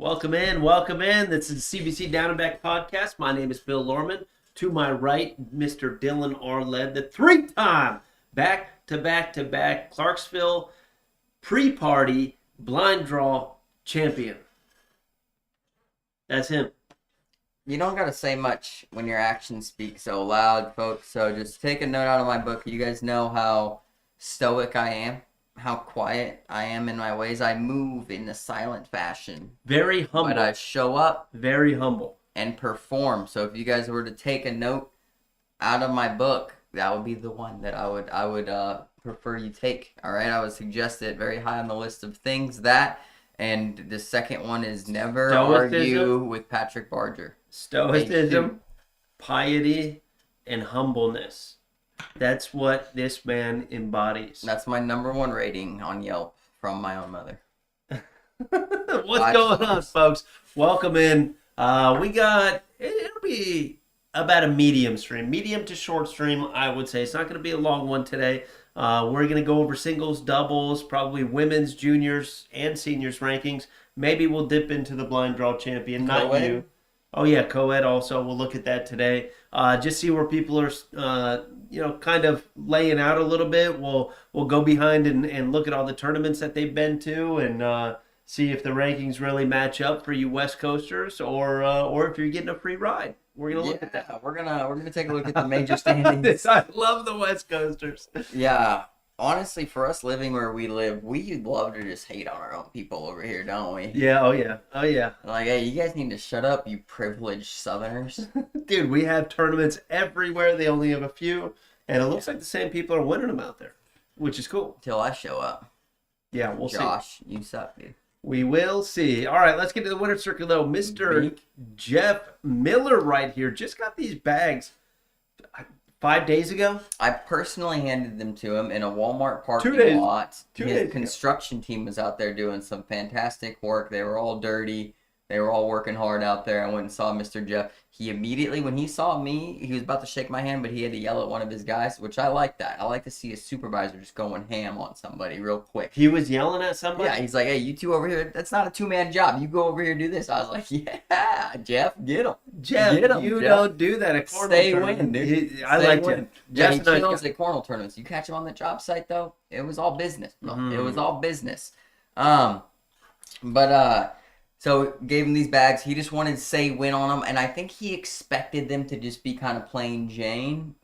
Welcome in, welcome in. This is the CBC Down and Back podcast. My name is Bill Lorman. To my right, Mr. Dylan Arled, the three-time back-to-back Clarksville pre-party blind draw champion. That's him. You don't got to say much when your actions speak so loud, folks. So just take a note out of my book. You guys know how stoic I am, how quiet I am in my ways. I move in a silent fashion. Very humble. But I show up. Very humble. And perform. So if you guys were to take a note out of my book, that would be the one that I would prefer you take. All right, I would suggest it very high on the list of things. That, and the second one is never argue with Patrick Barger. Stoicism, piety, and humbleness. That's what this man embodies. That's my #1 rating on Yelp from my own mother. What's going on, folks? Welcome in. It'll be about a medium stream, medium to short stream, I would say. It's not going to be a long one today. We're going to go over singles, doubles, probably women's, juniors, and seniors rankings. Maybe we'll dip into the blind draw champion, not Co-ed? you. Oh, yeah, co-ed also. We'll look at that today. Just see where people are, kind of laying out a little bit. We'll go behind and look at all the tournaments that they've been to and see if the rankings really match up for you West Coasters or if you're getting a free ride. We're gonna look at that. We're gonna take a look at the major standings. I love the West Coasters. Yeah, honestly, for us living where we live, we'd love to just hate on our own people over here, don't we? Yeah. Oh yeah. Like, hey, you guys need to shut up, you privileged Southerners. Dude, we have tournaments everywhere. They only have a few, and it looks like the same people are winning them out there, which is cool. Till I show up. Yeah, we'll see. Josh, you suck, dude. We will see. All right, let's get to the winner's circle, though. Mr. Jeff Miller right here just got these bags 5 days ago. I personally handed them to him in a Walmart parking 2 days. lot. 2 His days construction team was out there doing some fantastic work. They were all dirty. They were all working hard out there. I went and saw Mr. Jeff. He immediately, when he saw me, he was about to shake my hand, but he had to yell at one of his guys, which I like that. I like to see a supervisor just going ham on somebody real quick. He was yelling at somebody? Yeah, he's like, hey, you two over here, that's not a two-man job. You go over here and do this. I was like, yeah, Jeff, get him. Jeff, get him, you Jeff. don't do that at Cornhole. Stay win, dude. I like Jeff. Yeah, he Jeff's nice kills guy. at Cornhole tournaments. You catch him on the job site, though, it was all business, bro. Mm. It was all business. So gave him these bags. He just wanted to say win on them, and I think he expected them to just be kind of plain Jane,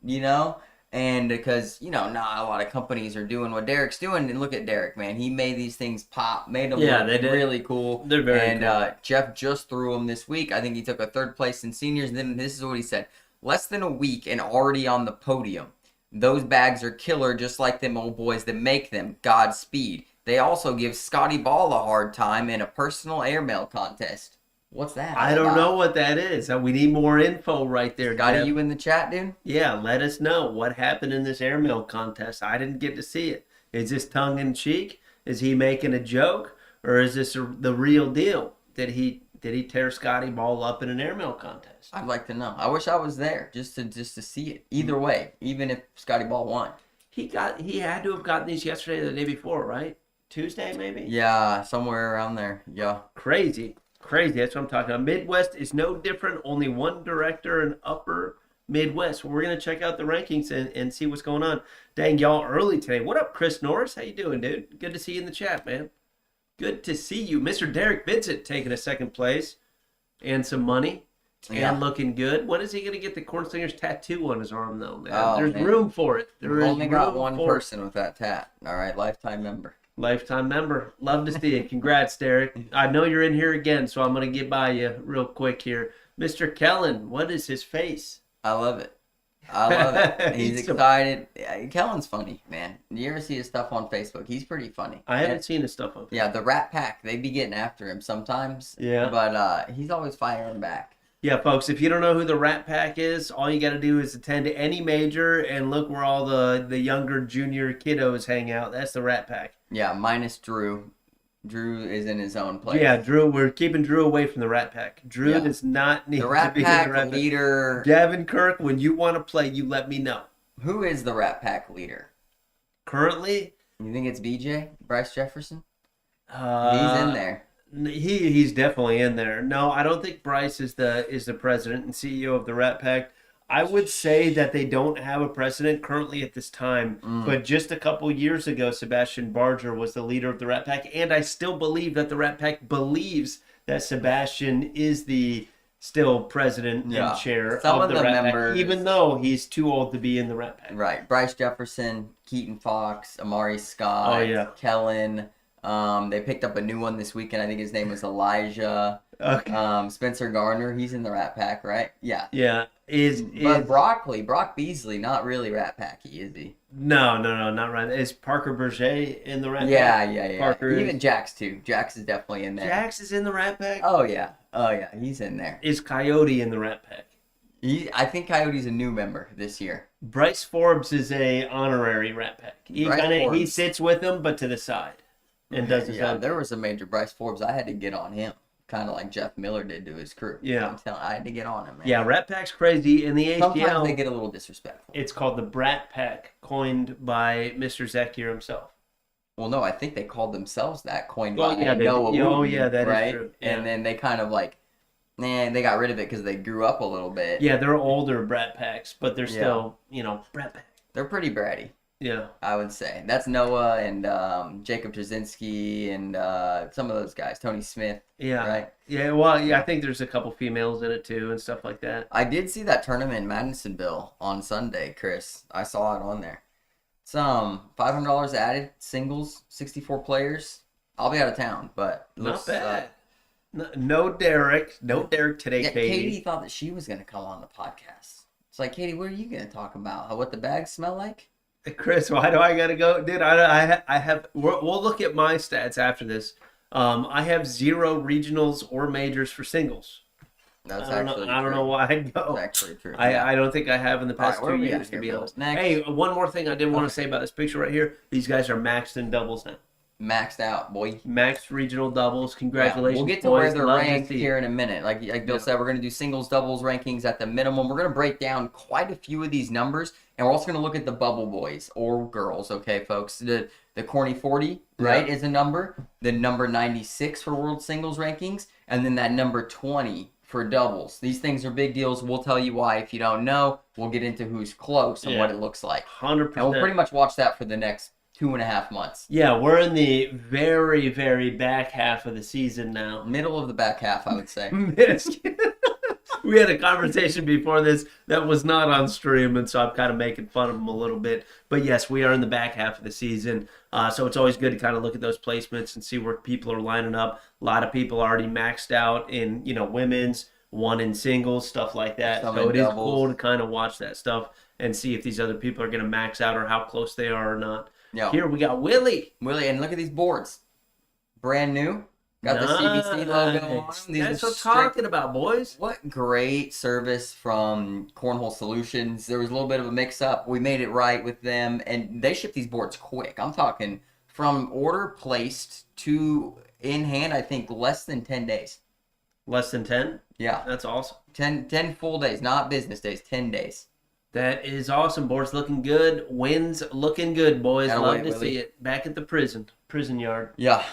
and because, not a lot of companies are doing what Derek's doing, and look at Derek, man. He made these things pop, made them look really cool. They're very cool. Jeff just threw them this week. I think he took a 3rd place in seniors, and then this is what he said. Less than a week and already on the podium. Those bags are killer, just like them old boys that make them. Godspeed. They also give Scotty Ball a hard time in a personal airmail contest. What's that? I don't know what that is. We need more info right there, Scotty, Jeff. you in the chat, dude? Yeah, let us know what happened in this airmail contest. I didn't get to see it. Is this tongue-in-cheek? Is he making a joke? Or is this the real deal? Did he tear Scotty Ball up in an airmail contest? I'd like to know. I wish I was there just to see it. Either way, even if Scotty Ball won. He had to have gotten these yesterday or the day before, right? Tuesday, maybe? Yeah, somewhere around there. Yeah. Crazy. That's what I'm talking about. Midwest is no different. Only one director in upper Midwest. We're going to check out the rankings and see what's going on. Dang, y'all early today. What up, Chris Norris? How you doing, dude? Good to see you in the chat, man. Good to see you. Mr. Derek Vincent taking a 2nd place and some money. Yeah. And looking good. When is he going to get the Cornslinger's tattoo on his arm, though, man? Oh, There's man. room for it. We've only got one person with that tat. All right, lifetime member. Lifetime member. Love to see it. Congrats, Derek. I know you're in here again, so I'm going to get by you real quick here. Mr. Kellen, what is his face? I love it. He's excited. Yeah, Kellen's funny, man. You ever see his stuff on Facebook? He's pretty funny. I haven't seen his stuff on Facebook. Yeah, the Rat Pack, they be getting after him sometimes. Yeah. But he's always firing back. Yeah, folks, if you don't know who the Rat Pack is, all you got to do is attend to any major and look where all the younger junior kiddos hang out. That's the Rat Pack. Yeah, minus Drew. Drew is in his own place. Yeah, Drew. We're keeping Drew away from the Rat Pack. Drew does not need the Rat to be Pack in the Rat leader. Pack. Gavin Kirk, when you want to play, you let me know. Who is the Rat Pack leader? Currently? You think it's BJ? Bryce Jefferson? He's He's in there. He's definitely in there. No, I don't think Bryce is the president and CEO of the Rat Pack. I would say that they don't have a president currently at this time, but just a couple years ago, Sebastian Barger was the leader of the Rat Pack, and I still believe that the Rat Pack believes that Sebastian is the still president and chair Some of the Rat members, Pack, even though he's too old to be in the Rat Pack. Right. Bryce Jefferson, Keaton Fox, Amari Scott, Kellen. They picked up a new one this weekend. I think his name was Elijah. Okay. Spencer Garner, he's in the Rat Pack, right? Yeah. Yeah. But Brock Beasley, not really Rat Packy, is he? No, not right. Is Parker Berger in the Rat Pack? Yeah. Parker Even Jax too. Jax is definitely in there. Jax is in the Rat Pack? Oh yeah, he's in there. Is Coyote in the Rat Pack? I think Coyote's a new member this year. Bryce Forbes is a honorary Rat Pack. He sits with them, but to the side, and does his own. There was a major Bryce Forbes. I had to get on him, kind of like Jeff Miller did to his crew. Yeah, I had to get on him, man. Yeah, Rat Pack's crazy. In the ACL, sometimes they get a little disrespectful. It's called the Brat Pack, coined by Mr. Zekier himself. Well, no, I think they called themselves that, coined by Noah Wooten, that right? is true. Yeah. And then they kind of like, they got rid of it because they grew up a little bit. Yeah, they're older Brat Packs, but they're still, Brat Pack. They're pretty bratty. Yeah, I would say that's Noah and Jacob Trzynski and some of those guys, Tony Smith. Yeah, right. Yeah, well, yeah, I think there's a couple females in it too and stuff like that. I did see that tournament in Madisonville on Sunday, Chris. I saw it on there. Some $500 added, singles, 64 players. I'll be out of town, but not bad. No Derek today, yeah, Katie. Katie thought that she was going to come on the podcast. It's like, Katie, what are you going to talk about? What the bags smell like? Chris, why do I gotta go, dude? I have. We'll look at my stats after this. I have 0 regionals or majors for singles. That's I don't know why I'd go. That's actually true. I don't think I have in the past 2 years, to be honest. Next. Hey, one more thing I did want to say about this picture right here. These guys are maxed in doubles now. Maxed out, boy. Maxed regional doubles. Congratulations, we'll get to boys. where they're ranked here in a minute. Like Bill said, we're going to do singles, doubles rankings at the minimum. We're going to break down quite a few of these numbers, and we're also going to look at the bubble boys or girls, okay, folks? The Corny 40, right, is a number. The number 96 for world singles rankings, and then that number 20 for doubles. These things are big deals. We'll tell you why. If you don't know, we'll get into who's close and what it looks like. 100%. And we'll pretty much watch that for the next 2.5 months. Yeah, we're in the very, very back half of the season now. Middle of the back half, I would say. We had a conversation before this that was not on stream, and so I'm kind of making fun of them a little bit. But yes, we are in the back half of the season, so it's always good to kind of look at those placements and see where people are lining up. A lot of people already maxed out in, women's, one in singles, stuff like that. So it is cool to kind of watch that stuff and see if these other people are going to max out or how close they are or not. Yo. Here we got Willie, and look at these boards. Brand new. Got the CBC logo on them. That's what I'm talking about, boys. What great service from Cornhole Solutions. There was a little bit of a mix-up. We made it right with them, and they ship these boards quick. I'm talking from order placed to in hand, I think less than 10 days. Less than 10? Yeah. That's awesome. 10 full days, not business days, 10 days. That is awesome. Boards looking good. Wins looking good, boys. Love to see it. Back at the prison yard. Yeah.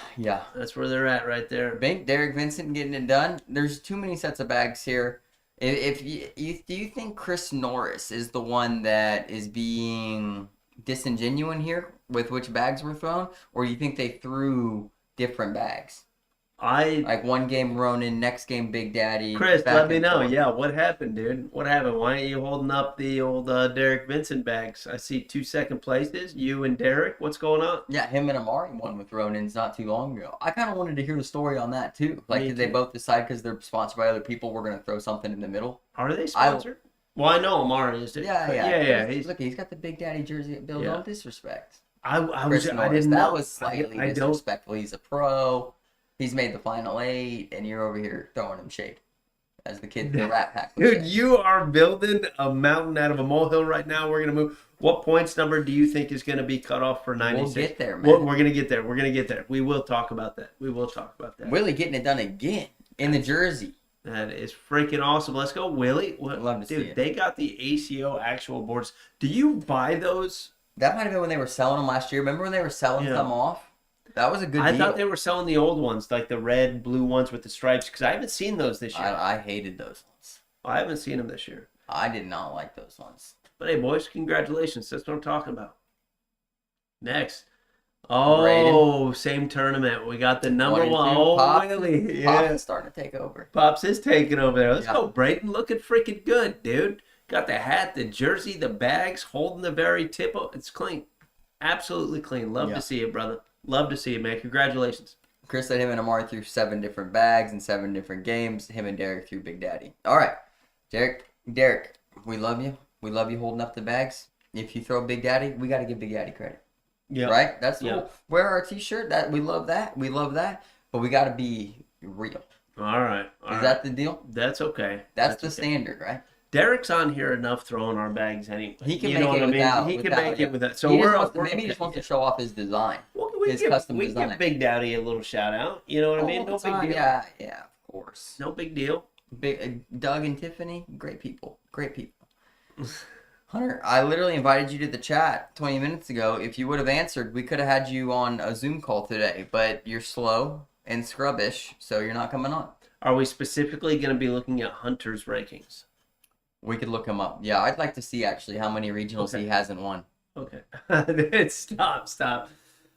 That's where they're at right there. Derek Vincent getting it done. There's too many sets of bags here. Do you think Chris Norris is the one that is being disingenuous here with which bags were thrown, or do you think they threw different bags? Like one game Ronin, next game Big Daddy. Chris, let me know. Yeah, what happened, dude? What happened? Why aren't you holding up the old Derek Vincent bags? I see 2 second places. You and Derek. What's going on? Yeah, him and Amari won with Ronins not too long ago. I kind of wanted to hear the story on that too. Like, did they both decide because they're sponsored by other people, we're going to throw something in the middle? Are they sponsored? Well, I know Amari is. Yeah. He's got the Big Daddy jersey at Bill. Don't disrespect. I didn't know. That was slightly disrespectful. He's a pro. He's made the final 8, and you're over here throwing him shade. As the kid in the Rat Pack. Dude, you are building a mountain out of a molehill right now. We're going to move. What points number do you think is going to be cut off for 96? We'll get there, man. We're going to get there. We're going to get there. We will talk about that. Willie getting it done again in the jersey. That is freaking awesome. Let's go, Willie. Love to see it. They got the ACO actual boards. Do you buy those? That might have been when they were selling them last year. Remember when they were selling some off? That was a good I deal. thought they were selling the old ones, like the red, blue ones with the stripes, because I haven't seen those this year. I hated those ones. I haven't seen them this year. I did not like those ones. But hey, boys, congratulations. That's what I'm talking about. Next. Oh, Braden. same tournament. We got the number 22. one. Oh, Pops, Willie. Pops Yeah. is starting to take over. Pops is taking over there. Let's Yeah. go, Braden. Looking freaking good, dude. Got the hat, the jersey, the bags, holding the very tip. It's clean. Absolutely clean. Love to see it, brother. Love to see it, man. Congratulations. Chris said him and Amari threw 7 different bags in 7 different games. Him and Derek threw Big Daddy. All right. Derek, we love you. We love you holding up the bags. If you throw Big Daddy, we got to give Big Daddy credit. Yeah. Right? That's Yeah. cool. Wear our t-shirt. That we love that. We love that. But we got to be real. All right. Is that the deal? That's okay. That's the okay. standard, right? Derek's on here enough throwing our bags anyway. He can you make know it what I mean? without. He can make it without. So he we're maybe he just wants to show off his design. We his give, custom we design. give Big Daddy a little shout out. You know what I mean? All No the big time. deal. Yeah, of course. No big deal. Doug and Tiffany, great people. Great people. Hunter, I literally invited you to the chat 20 minutes ago. If you would have answered, we could have had you on a Zoom call today, but you're slow and scrubbish, so you're not coming on. Are we specifically going to be looking at Hunter's rankings? We could look him up. Yeah, I'd like to see actually how many regionals he hasn't won. Okay. Stop.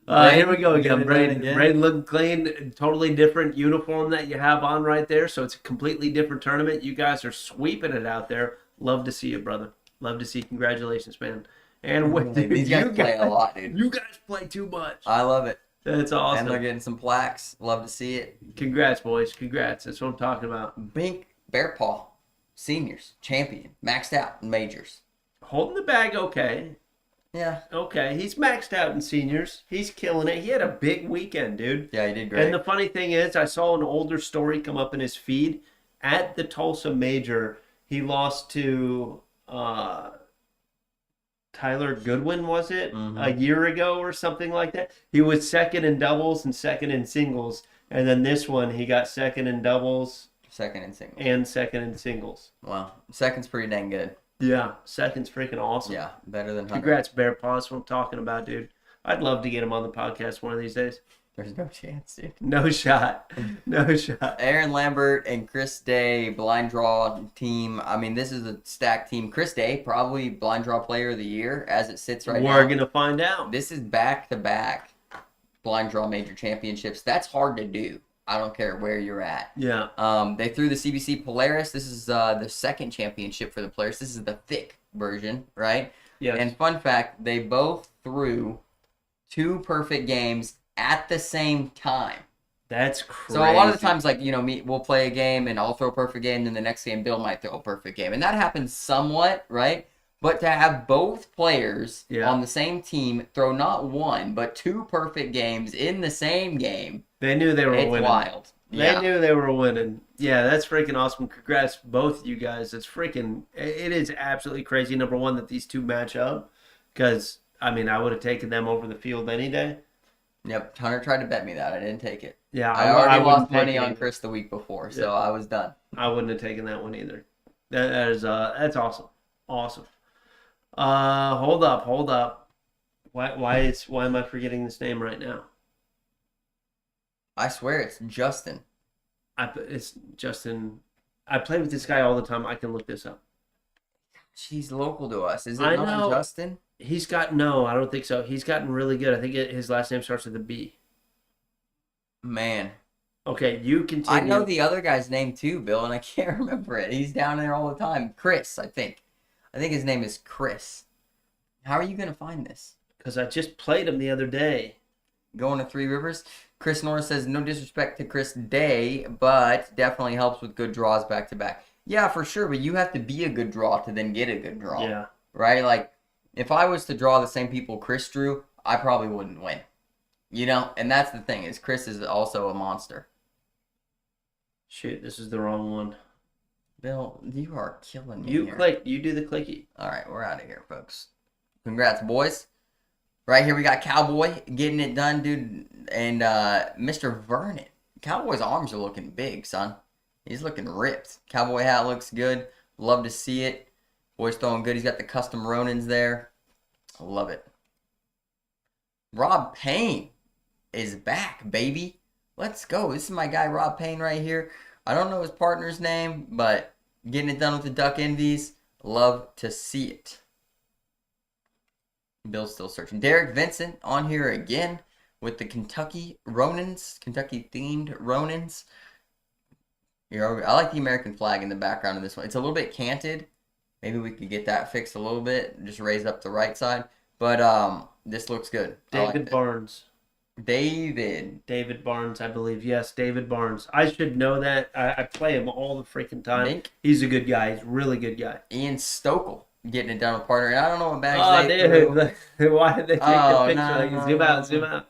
Braden, here we go again. Braden Braden looking clean. Totally different uniform that you have on right there. So it's a completely different tournament. You guys are sweeping it out there. Love to see you, brother. Love to see you. Congratulations, man. And these guys play a lot, dude. You guys play too much. I love it. That's awesome. And they're getting some plaques. Love to see it. Congrats, boys. Congrats. That's what I'm talking about. Bink, Bear Paw, seniors, champion, maxed out in majors. Holding the bag okay. Yeah. Okay. He's maxed out in seniors. He's killing it. He had a big weekend, dude. Yeah, he did great. And the funny thing is, I saw an older story come up in his feed. At the Tulsa Major, he lost to Tyler Goodwin, was it? A year ago or something like that. He was second in doubles and second in singles. And then this one, he got second in doubles. Second in singles. And second in singles. Wow. Second's pretty dang good. Yeah. Second's freaking awesome. Yeah. Better than Hunter. Congrats, Bear Paw. That's what I'm talking about, dude. I'd love to get him on the podcast one of these days. There's no chance, dude. No shot. No shot. Aaron Lambert and Chris Day, blind draw team. I mean, this is a stacked team. Chris Day, probably blind draw player of the year as it sits right now. We're going to find out. This is back-to-back blind draw major championships. That's hard to do. I don't care where you're at. Yeah. They threw the CBC Polaris. This is the second championship for the Polaris. This is the thick version, right? Yes. And fun fact, they both threw 2 perfect games at the same time. That's crazy. So a lot of the times, like, we'll play a game and I'll throw a perfect game, then the next game Bill might throw a perfect game. And that happens somewhat, right? But to have both players on the same team throw not 1, but 2 perfect games in the same game. They knew they were winning. It's wild. They knew they were winning. Yeah, that's freaking awesome. Congrats, both of you guys. It is absolutely crazy, number one, that these two match up. Because, I mean, I would have taken them over the field any day. Yep, Hunter tried to bet me that. I didn't take it. Yeah, I already lost money taken on it. Chris the week before, so I was done. I wouldn't have taken that one either. That's awesome. Awesome. Hold up. Why am I forgetting this name right now? I swear it's Justin. It's Justin. I play with this guy all the time. I can look this up. She's local to us. Is it I not know. Justin? No, I don't think so. He's gotten really good. I think his last name starts with a B. Man. Okay, you continue. I know the other guy's name too, Bill, and I can't remember it. He's down there all the time. Chris, I think. I think his name is Chris. How are you going to find this? Because I just played him the other day. Going to Three Rivers? Chris Norris says, no disrespect to Chris Day, but definitely helps with good draws back to back. Yeah, for sure, but you have to be a good draw to then get a good draw. Yeah. Right? Like, if I was to draw the same people Chris drew, I probably wouldn't win. You know? And that's the thing, is Chris is also a monster. Shoot, this is the wrong one. Bill, you are killing me You here. click. You do the clicky. All right, we're out of here, folks. Congrats, boys. Right here we got Cowboy getting it done, dude. And Mr. Vernon. Cowboy's arms are looking big, son. He's looking ripped. Cowboy hat looks good. Love to see it. Boy's throwing good. He's got the custom Ronins there. I love it. Rob Payne. is back, baby. Let's go. This is my guy Rob Payne right here. I don't know his partner's name, but getting it done with the Duck Envies. Love to see it. Bill's still searching. Derek Vincent on here again with the Kentucky Ronins, Kentucky-themed Ronins. I like the American flag in the background of this one. It's a little bit canted. Maybe we could get that fixed a little bit. Just raise up the right side. But this looks good. David Barnes. David Barnes, I believe. Yes, David Barnes. I should know that. I play him all the freaking time. Mink. He's a good guy. He's a really good guy. Ian Stokel getting it done with partner. And I don't know what bags they threw. Why did they take the picture? No, zoom out.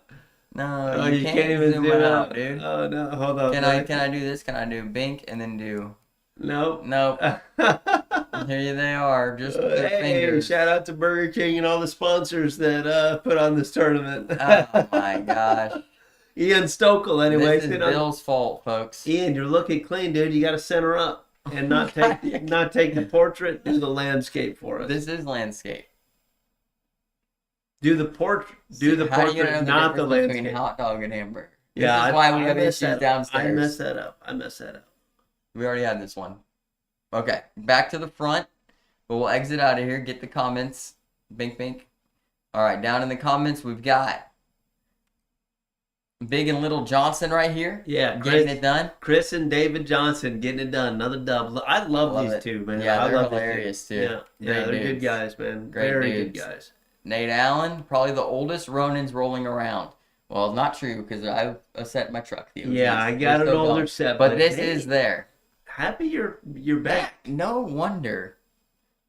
No, you can't even zoom out, dude. Oh no, hold on. Can I do this? Can I do Bink and then do? Nope. Here they are, just with their fingers. Shout out to Burger King and all the sponsors that put on this tournament. Oh my gosh. Ian Stokel, anyway. This is Bill's fault, folks. Ian, you're looking clean, dude. You got to center up and not take the portrait. Do the landscape for us. This is landscape. Do the portrait. Do the portrait, not the landscape. Between hot dog and hamburger. Yeah, this is why we have issues downstairs. I messed that up. We already had this one. Okay, back to the front. But we'll exit out of here. Get the comments. Bink, bink. All right, down in the comments, we've got Big and Little Johnson right here. Yeah, getting it done. Chris and David Johnson getting it done. Another dub. I love these two, man. Yeah, they're hilarious too. Yeah, they're good guys, man. Very good guys. Nate Allen, probably the oldest Ronins rolling around. Well, not true because I set in my truck. Yeah, I got an older set, but this is there. Happy you're back. No wonder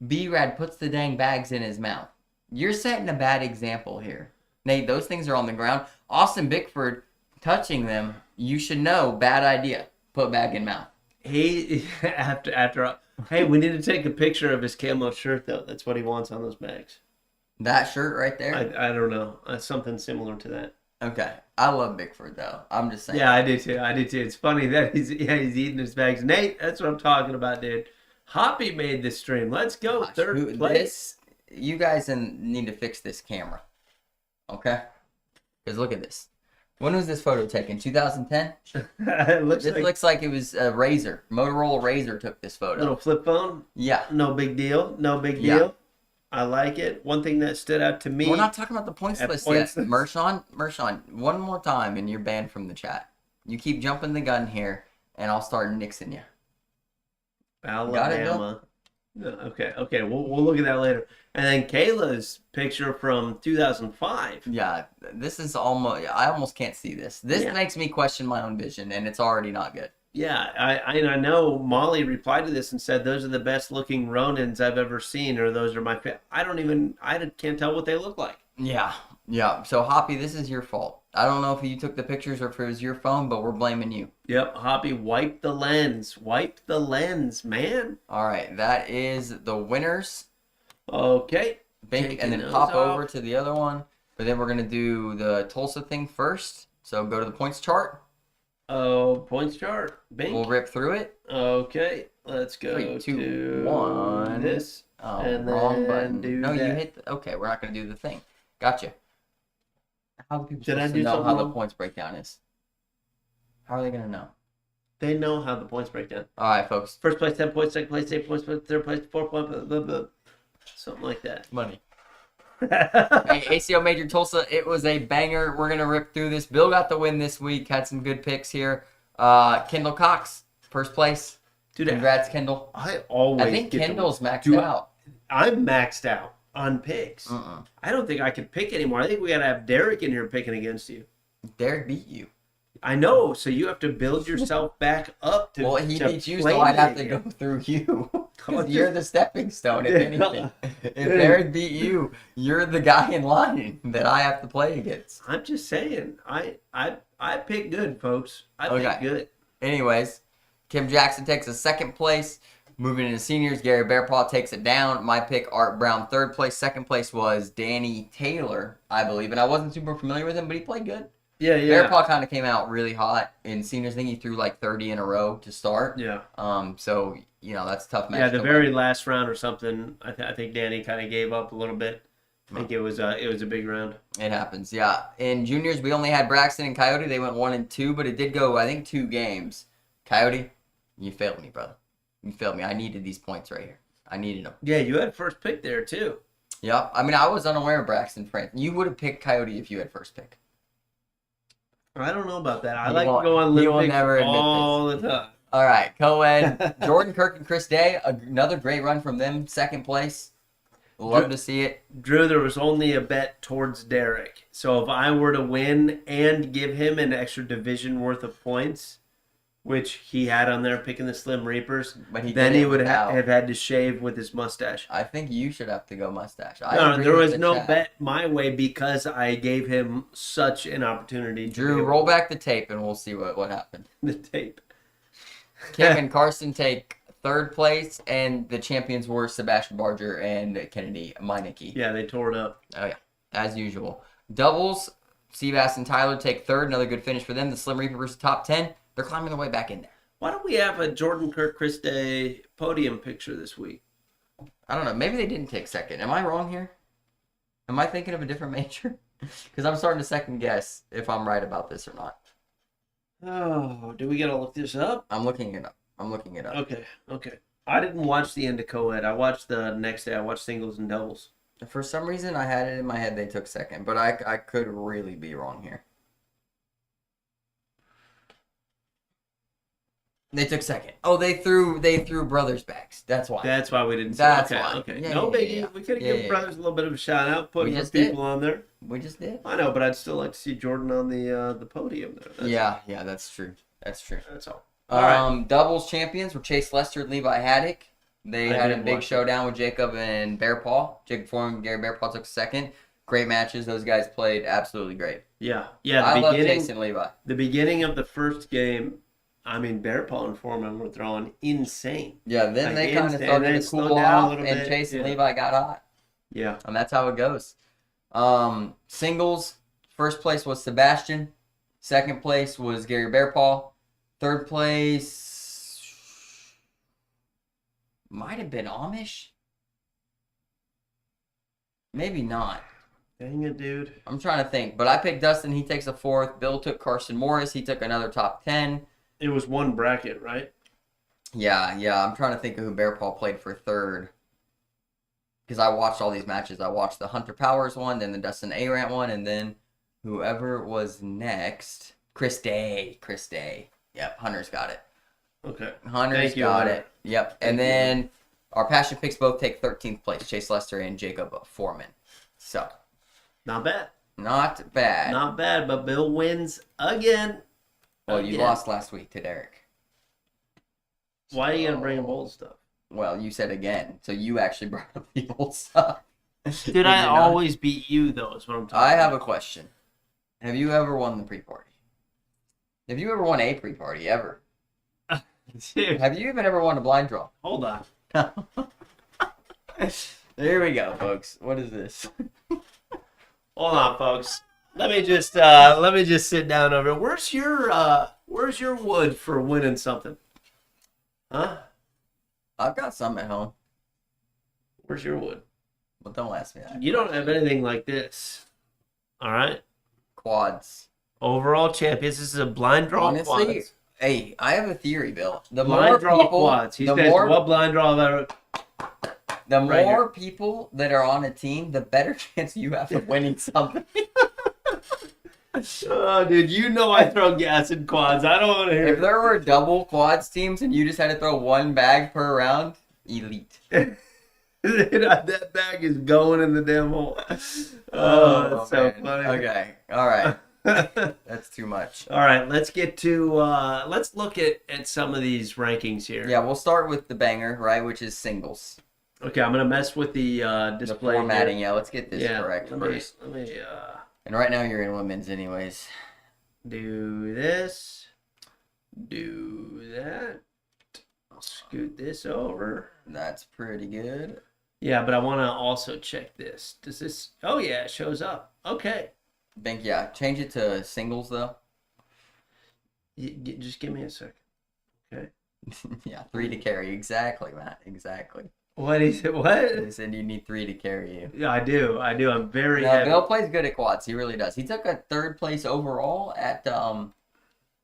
B-Rad puts the dang bags in his mouth. You're setting a bad example here. Nate, those things are on the ground. Austin Bickford touching them, you should know, bad idea. Put bag in mouth. He hey, we need to take a picture of his camo shirt though. That's what he wants on those bags. That shirt right there? I don't know. Something similar to that. Okay. I love Bickford though. I'm just saying. Yeah, I do too. It's funny that he's eating his bags. Nate, that's what I'm talking about, dude. Hoppy made this stream. Let's go. Third place. You guys need to fix this camera. Okay? Because look at this. When was this photo taken? 2010? Looks like it was a Razor. Motorola Razor took this photo. Little flip phone? Yeah. No big deal. Yeah. I like it. One thing that stood out to me. We're not talking about the points list yet. Mershon, one more time and you're banned from the chat. You keep jumping the gun here and I'll start nixing you. Alabama. Okay. We'll look at that later. And then Kayla's picture from 2005. Yeah, this is I almost can't see this. This makes me question my own vision, and it's already not good. Yeah, I know Molly replied to this and said those are the best looking Ronins I've ever seen, or those are my favorite. I can't tell what they look like. Yeah. So Hoppy, this is your fault. I don't know if you took the pictures or if it was your phone, but we're blaming you. Yep, Hoppy, wipe the lens, man. All right, that is the winners. Okay. Bink, and then pop over to the other one. But then we're going to do the Tulsa thing first. So go to the points chart. Oh, points chart. Bink. We'll rip through it. Okay. Let's go 3, 2, 1. This. Oh, and wrong button. No, you hit okay, we're not going to do the thing. Gotcha. How do people know how the points breakdown is? How are they going to know? They know how the points break down. All right, folks. First place, 10 points. Second place, 8 points. Third place, 4 points. Blah, blah, blah. Something like that. Money. Hey, ACO Major Tulsa, it was a banger. We're going to rip through this. Bill got the win this week. Had some good picks here. Kendall Cox, first place. Dude, congrats, Kendall. I think Kendall's maxed out. I'm maxed out on picks. I don't think I can pick anymore. I think we got to have Derek in here picking against you. Derek beat you. I know, so you have to build yourself back up to. Well, he beat you, so I'd have to go through you. You're the stepping stone, if anything. If Derek beat you, you're the guy in line that I have to play against. I'm just saying, I pick good, folks. I pick good. Anyways, Kim Jackson takes a second place. Moving into seniors, Gary Bearpaw takes it down. My pick, Art Brown, third place. Second place was Danny Taylor, I believe. And I wasn't super familiar with him, but he played good. Yeah. Bearpaw kind of came out really hot in seniors. I think he threw like 30 in a row to start. Yeah. So, that's a tough match. Yeah, the very last round or something, I think Danny kind of gave up a little bit. I think it was a big round. It happens, yeah. In juniors, we only had Braxton and Coyote. They went 1-2, but it did go, I think, 2 games. Coyote, you failed me, brother. You failed me. I needed these points right here. I needed them. Yeah, you had first pick there too. Yep. I mean, I was unaware of Braxton France. You would have picked Coyote if you had first pick. I don't know about that. I He like to won't- go on he will limb never picks admit all the time. All right, co-ed. Jordan Kirk and Chris Day. Another great run from them. Second place. Love to see it. Drew, there was only a bet towards Derek. So if I were to win and give him an extra division worth of points, which he had on there picking the Slim Reapers, But he then did he it would without. have had to shave with his mustache. I think you should have to go mustache. No, agree there with was the no chat. bet my way because I gave him such an opportunity to Drew, be roll back the tape and we'll see what happened. the tape. Kim and Carson take third place, and the champions were Sebastian Barger and Kennedy Meineke. Yeah, they tore it up. Oh, yeah, as usual. Doubles, Seabass and Tyler take third. Another good finish for them. The Slim Reaper versus top 10. They're climbing their way back in there. Why don't we have a Jordan Kirk Chris Day podium picture this week? I don't know. Maybe they didn't take second. Am I wrong here? Am I thinking of a different major? Because I'm starting to second guess if I'm right about this or not. Oh, do we gotta look this up? I'm looking it up. Okay. I didn't watch the end of co-ed. I watched the next day. I watched singles and doubles. For some reason, I had it in my head they took second, but I could really be wrong here. They took second. Oh, they threw brothers backs. That's why. That's why we didn't. That's okay, why. Okay. Yeah, No yeah, biggie. yeah. We could have Yeah, given yeah. brothers a little bit of a shout out, putting We some just did. people on there. We just did. I know, but I'd still like to see Jordan on the podium there. That's Yeah, that's true. That's true. That's all. All right. Doubles champions were Chase Lester and Levi Haddock. They I had a did big watch showdown with Jacob and Bear Paw. Jacob Foreman and Gary Bear Paw took second. Great matches. Those guys played absolutely great. Yeah. I love Chase and Levi. The beginning of the first game. I mean, Bear Paw and Foreman were throwing insane. Yeah, then Like, they kind of instant, started and to then slowed cool down a off, little and bit. Chase and Yeah. Levi got hot. Yeah. And that's how it goes. Singles, first place was Sebastian. Second place was Gary Bearpaw. Third place might have been Amish. Maybe not. Dang it, dude. I'm trying to think. But I picked Dustin. He takes a fourth. Bill took Carson Morris. He took another top 10. It was one bracket, right? Yeah. I'm trying to think of who Bearpaw played for third. Because I watched all these matches. I watched the Hunter Powers one, then the Dustin Arant one, and then whoever was next. Chris Day. Yep, Hunter's got it. Okay. Hunter's Thank you, got Hunter. it. Yep. And Thank you. then our passion picks both take 13th place. Chase Lester and Jacob Foreman. So, Not bad. not bad. Not bad, but Bill wins again. Well, you Again. lost last week to Derek. Why are you gonna So- bring up old stuff? Well, you said again, so you actually brought up the old stuff. Did Did I you not? always beat you, though, is what I'm talking I have a about. question. Have you ever won the pre-party? Have you ever won a pre-party, ever? Dude, Have you even ever won a blind draw? hold on. There we go, folks. What is this? Hold on, folks. Let me just sit down over here. Where's your wood for winning something? Huh? I've got some at home, Where's your wood? but don't ask me that. You don't have anything like this. All right. Quads. Overall champions. This is a blind draw Honestly, quads. hey, I have a theory, Bill. The Blind more draw people, quads. He the says, more, what blind draw have I ever... the right more people that are on a team, the better chance you have of winning something. Oh, dude, you know I throw gas in quads. I don't want to hear If there were double quads teams and you just had to throw one bag per round, elite. it. That bag is going in the damn hole. Oh, that's so man. funny. Okay, all right. Okay. That's too much. All right, let's get to let's look at some of these rankings here. Yeah, we'll start with the banger, right, which is singles. Okay, I'm gonna mess with the The display. formatting, here. yeah, let's get this correct let first. me And right now you're in women's anyways. do this, do that. I'll scoot this over. That's pretty good. Yeah, but I want to also check this. Does this? Oh yeah, it shows up. Okay, Think, yeah, change it to singles though. just give me a second. Okay. Yeah, 3 to carry. Exactly, Matt. Exactly. What he said? What? He said you need 3 to carry you. Yeah, I do. I'm very No, heavy. Bill plays good at quads. He really does. He took a 3rd place overall at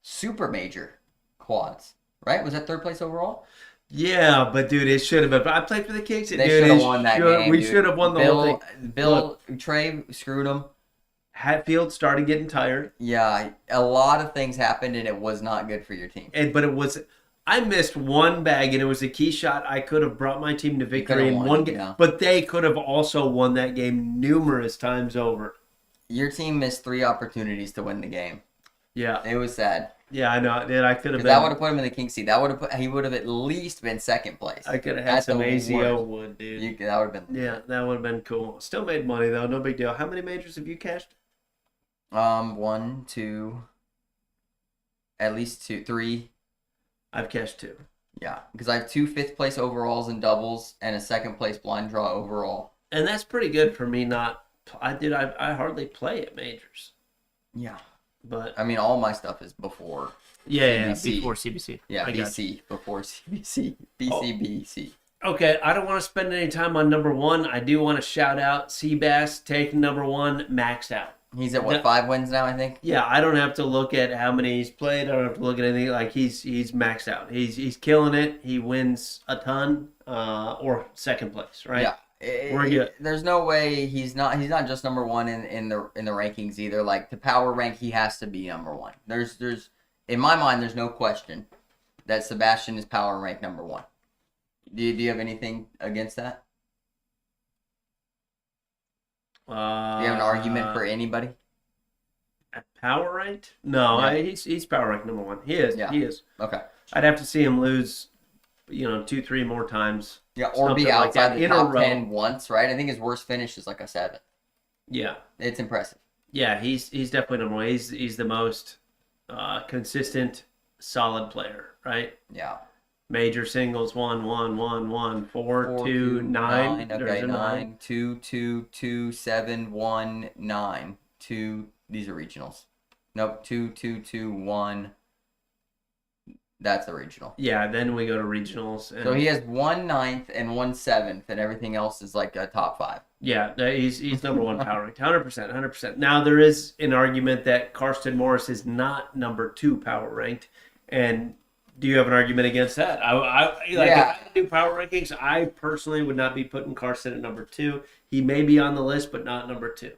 Super Major quads. Right? Was that 3rd place overall? Yeah, but dude, it should have been. I played for the Kings. They should have won that game. We dude. should have won the whole thing. Bill Trey screwed him. Hatfield started getting tired. Yeah, a lot of things happened, and it was not good for your team. But it was. I missed one bag, and it was a key shot. I could have brought my team to victory in one game, but they could have also won that game numerous times over. Your team missed 3 opportunities to win the game. Yeah, it was sad. Yeah, I know. I could have been. That would have put him in the king seat. He would have at least been 2nd place. I could have had some AZO wood, dude. That would have been. Yeah, that would have been cool. Still made money though. No big deal. How many majors have you cashed? 1, 2, at least 2, 3. I've cashed 2. Yeah, because I have 2 5th place overalls in doubles and a 2nd place blind draw overall. And that's pretty good for me. I hardly play at majors. Yeah, but I mean, all my stuff is before. Yeah, before CBC. Yeah, BC before CBC. BC. Okay, I don't want to spend any time on number 1. I do want to shout out Seabass taking number 1 maxed out. He's at 5 wins now, I think. Yeah, I don't have to look at how many he's played. I don't have to look at anything. Like he's maxed out. He's killing it. He wins a ton, or 2nd place, right? Yeah, we're good. There's no way he's not just number 1 in the rankings either. Like the power rank, he has to be number 1. There's in my mind, there's no question that Sebastian is power rank number 1. Do you have anything against that? Do you have an argument for anybody? At power ranked? No, yeah. He's power ranked number 1. He is. Yeah. He is. Okay. I'd have to see him lose, 2, 3 more times. Yeah, or be outside the top 10 once, right? I think his worst finish is like a 7. Yeah. It's impressive. Yeah, he's definitely number 1. He's the most consistent, solid player, right? Yeah. Major singles 1, 1, 1, 1, 4, 2, 9. Okay, 9, 2, 2, 2, 7, 1, 9. 2. These are regionals. Nope. 2, 2, 2, 1. That's the regional. Yeah. Then we go to regionals. So he has 1 9th and 1 7th, and everything else is like a top 5. Yeah, he's number 1 power ranked, 100%. Now there is an argument that Karsten Morris is not number 2 power ranked, and do you have an argument against that? If I do power rankings, I personally would not be putting Karsten at number 2. He may be on the list, but not number 2.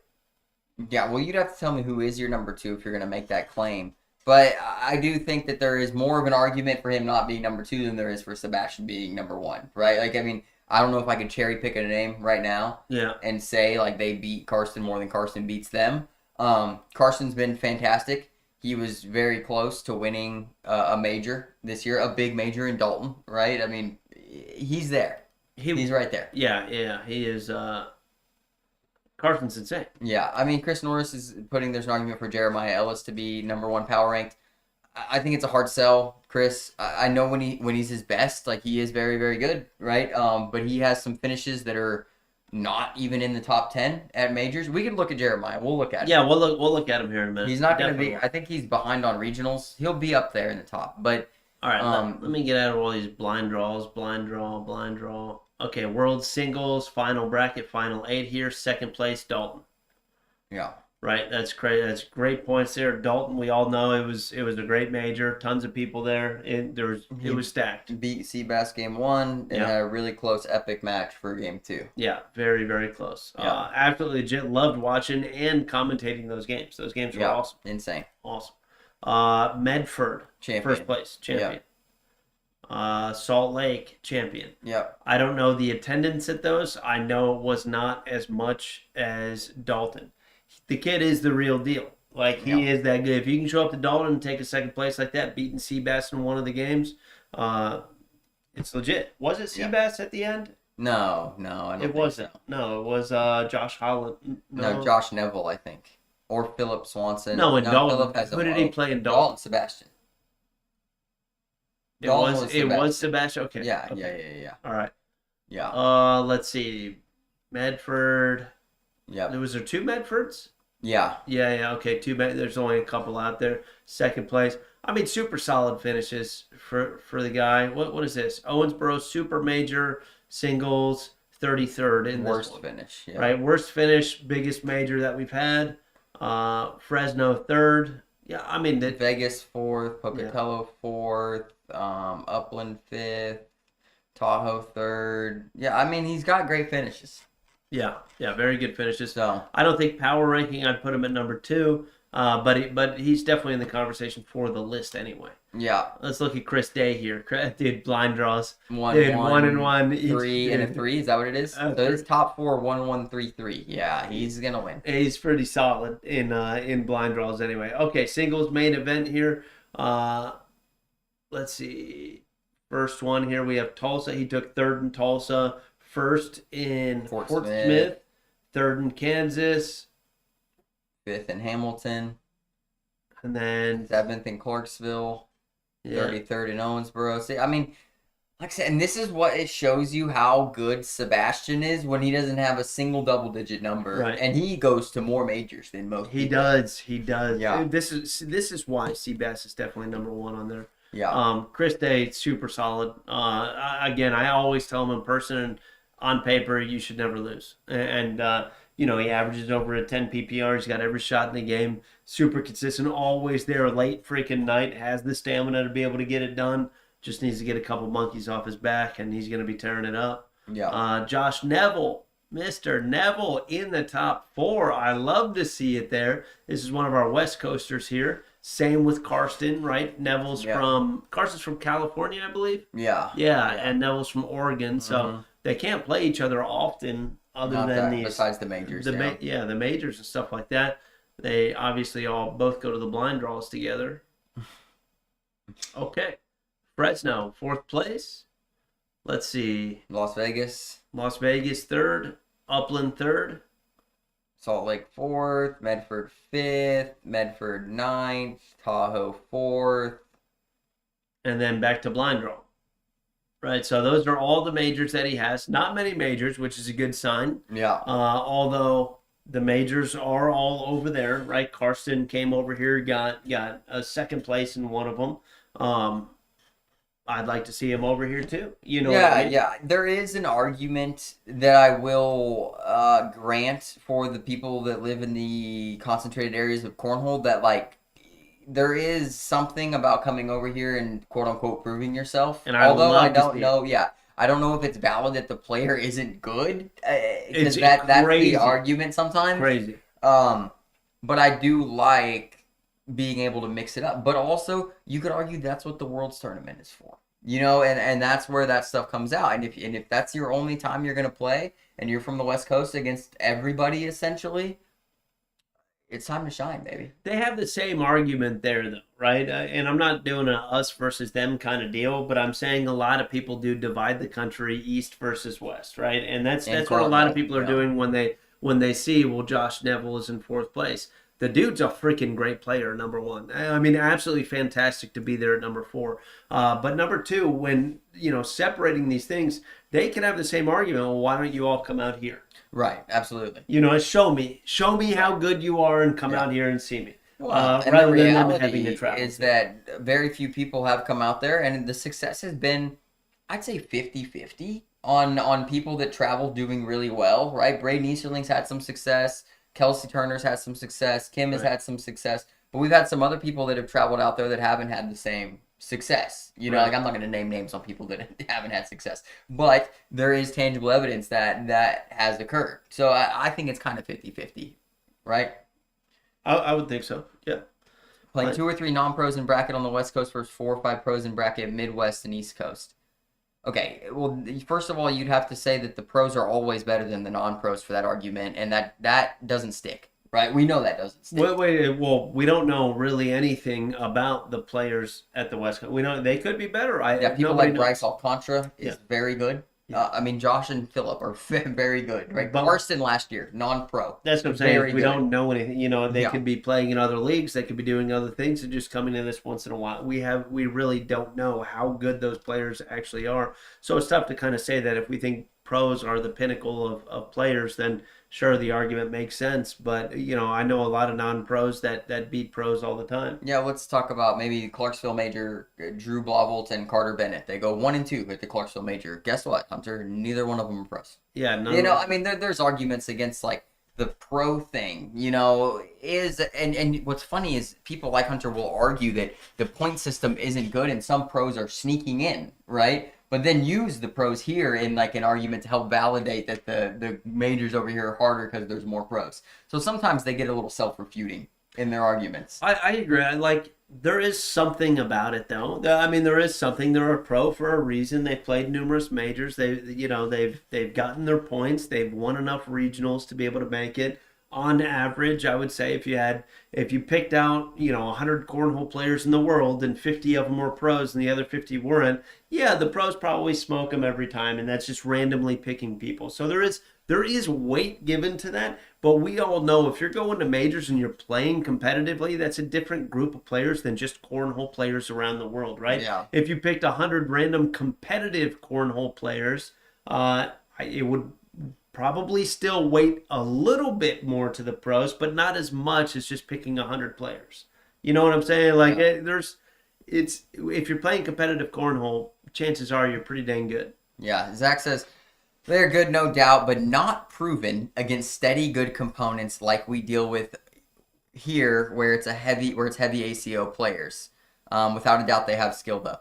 Yeah, well, you'd have to tell me who is your number 2 if you're going to make that claim. But I do think that there is more of an argument for him not being number 2 than there is for Sebastian being number 1, right? Like, I mean, I don't know if I could cherry pick a name right now and say, like, they beat Karsten more than Karsten beats them. Karsten's been fantastic. He was very close to winning a major this year, a big major in Dalton, right? I mean, he's there. He's right there. Yeah, he is. Karsten's insane. Yeah, I mean, Chris Norris is there's an argument for Jeremiah Ellis to be number 1 power ranked. I think it's a hard sell, Chris. I know when he's his best, like he is very, very good, right? But he has some finishes that are not even in the top 10 at majors. We can look at Jeremiah. We'll look at him. Yeah, we'll look at him here in a minute. He's not going to be. I think he's behind on regionals. He'll be up there in the top. But all right, let me get out of all these blind draws. Blind draw. Okay, World Singles final bracket, final 8 here. 2nd place, Dalton. Yeah. Right, that's great. That's great points there. Dalton, we all know it was a great major. Tons of people there. It was stacked. Beat Seabass game 1 and had a really close epic match for game 2. Yeah, very, very close. Yeah. Absolutely legit. Loved watching and commentating those games. Those games were awesome. Insane. Awesome. Medford, champion. 1st place, champion. Salt Lake, champion. Yep. I don't know the attendance at those. I know it was not as much as Dalton. The kid is the real deal. Like, he is that good. If you can show up to Dalton and take a 2nd place like that, beating Seabass in one of the games, it's legit. Was it Seabass at the end? No, I don't think wasn't. So. No, it was Josh Holland. No, Josh Neville, I think. Or Philip Swanson. No, in Dalton. Who did he play in Dalton? Dalton Sebastian. It was Sebastian? Okay. Yeah, okay. Yeah. All right. Yeah. Let's see. Medford. Yeah. Was there 2 Medfords? Yeah. Yeah. Okay, 2 There's only a couple out there. 2nd place. I mean, super solid finishes for the guy. What is this? Owensboro Super Major, singles, 33rd in this Worst one. finish. Yeah. Right, worst finish, biggest major that we've had. Fresno 3rd. Yeah, I mean that. Vegas 4th, Pocatello 4th, Upland 5th, Tahoe 3rd. Yeah, I mean he's got great finishes. Yeah, very good finishes. So I don't think power ranking I'd put him at number 2, but he's definitely in the conversation for the list anyway. yeah, Let's look at Chris Day here. Dude, blind draws. one, Dude, one, 1-1 each. 3 and a 3. Is that what it is? So his top 4, 1, 1, 3, 3. Yeah, he's gonna win. He's pretty solid in blind draws anyway. Okay, singles main event here. Let's see. First one here we have Tulsa. He took 3rd in Tulsa, 1st in Fort Smith, 3rd in Kansas, 5th in Hamilton, and then 7th in Clarksville, yeah. 33rd in Owensboro. See, I mean, like I said, and this is what it shows you how good Sebastian is when he doesn't have a single double-digit number, Right. and he goes to more majors than most. He people. does. Yeah. This is why Seabass is definitely number 1 on there. Yeah. Chris Day, super solid. Again, I always tell him in person and on paper, you should never lose. And he averages over a 10 PPR. He's got every shot in the game. Super consistent. Always there late freaking night. Has the stamina to be able to get it done. Just needs to get a couple monkeys off his back, and he's going to be tearing it up. Yeah. Josh Neville. Mr. Neville in the top 4. I love to see it there. This is one of our West Coasters here. Same with Karsten, right? Neville's Karsten's from California, I believe. Yeah. And Neville's from Oregon. So they can't play each other often other than these. Besides the majors. The majors and stuff like that. They obviously all both go to the blind draws together. Okay. Fresno, 4th place. Let's see. Las Vegas 3rd. Upland 3rd. Salt Lake 4th, Medford 5th, Medford 9th, Tahoe 4th. And then back to blind draw. Right, so those are all the majors that he has. Not many majors, which is a good sign. Yeah. Although the majors are all over there, right? Karsten came over here, got a 2nd place in one of them. I'd like to see him over here too. You know what I mean? Yeah. There is an argument that I will grant for the people that live in the concentrated areas of cornhole that there is something about coming over here and quote unquote proving yourself. And although I don't know, I don't know if it's valid that the player isn't good. Because that's the argument sometimes. Crazy. But I do like being able to mix it up. But also, you could argue that's what the World's Tournament is for. And that's where that stuff comes out. And if that's your only time you're going to play, and you're from the West Coast against everybody, essentially, it's time to shine, baby. They have the same argument there, though, right? And I'm not doing a us versus them kind of deal, but I'm saying a lot of people do divide the country east versus west, right? And that's what a lot of people are doing when they see, well, Josh Neville is in 4th place. The dude's a freaking great player, number 1. I mean, absolutely fantastic to be there at number 4. But number 2, when, separating these things, they can have the same argument. Well, why don't you all come out here? Right, absolutely. Show me how good you are and come out here and see me. Well, and the reality is that very few people have come out there, and the success has been, I'd say, 50-50 on people that travel doing really well, right? Braden Easterling's had some success. Kelsey Turner's had some success. Kim has had some success. But we've had some other people that have traveled out there that haven't had the same success. I'm not going to name names on people that haven't had success. But there is tangible evidence that has occurred. So I think it's kind of 50-50, right? I would think so, yeah. Playing 2 or 3 non-pros in bracket on the West Coast versus 4 or 5 pros in bracket Midwest and East Coast. Okay, well, first of all, you'd have to say that the pros are always better than the non-pros for that argument, and that doesn't stick, right? We know that doesn't stick. Well, we don't know really anything about the players at the West Coast. We know they could be better. People like Bryce Alcantara is very good. Josh and Phillip are very good, right? Karsten last year, non-pro. That's what I'm saying. We don't know anything. They could be playing in other leagues. They could be doing other things and just coming in this once in a while. We really don't know how good those players actually are. So it's tough to kind of say that if we think pros are the pinnacle of players, then sure, the argument makes sense. But, I know a lot of non-pros that beat pros all the time. Yeah, let's talk about maybe the Clarksville Major, Drew Blavolt and Carter Bennett. They go 1-2 at the Clarksville Major. Guess what, Hunter? Neither one of them are pros. Yeah, no. I mean, there's arguments against like the pro thing, and what's funny is people like Hunter will argue that the point system isn't good and some pros are sneaking in, right? But then use the pros here in like an argument to help validate that the majors over here are harder because there's more pros. So sometimes they get a little self-refuting in their arguments. I agree. Like, there is something about it, though. I mean, there is something. They're a pro for a reason. They've played numerous majors. They've gotten their points. They've won enough regionals to be able to make it. On average, I would say if you picked out 100 cornhole players in the world and 50 of them were pros and the other 50 weren't, yeah, the pros probably smoke them every time, and that's just randomly picking people. So there is weight given to that, but we all know if you're going to majors and you're playing competitively, that's a different group of players than just cornhole players around the world, right? Yeah. If you picked 100 random competitive cornhole players, it would probably still weight a little bit more to the pros, but not as much as just picking 100 players. You know what I'm saying? Like, Yeah. if you're playing competitive cornhole, chances are you're pretty dang good. Yeah, Zach says they're good, no doubt, but not proven against steady good components like we deal with here, where it's heavy ACO players. Without a doubt, they have skill though.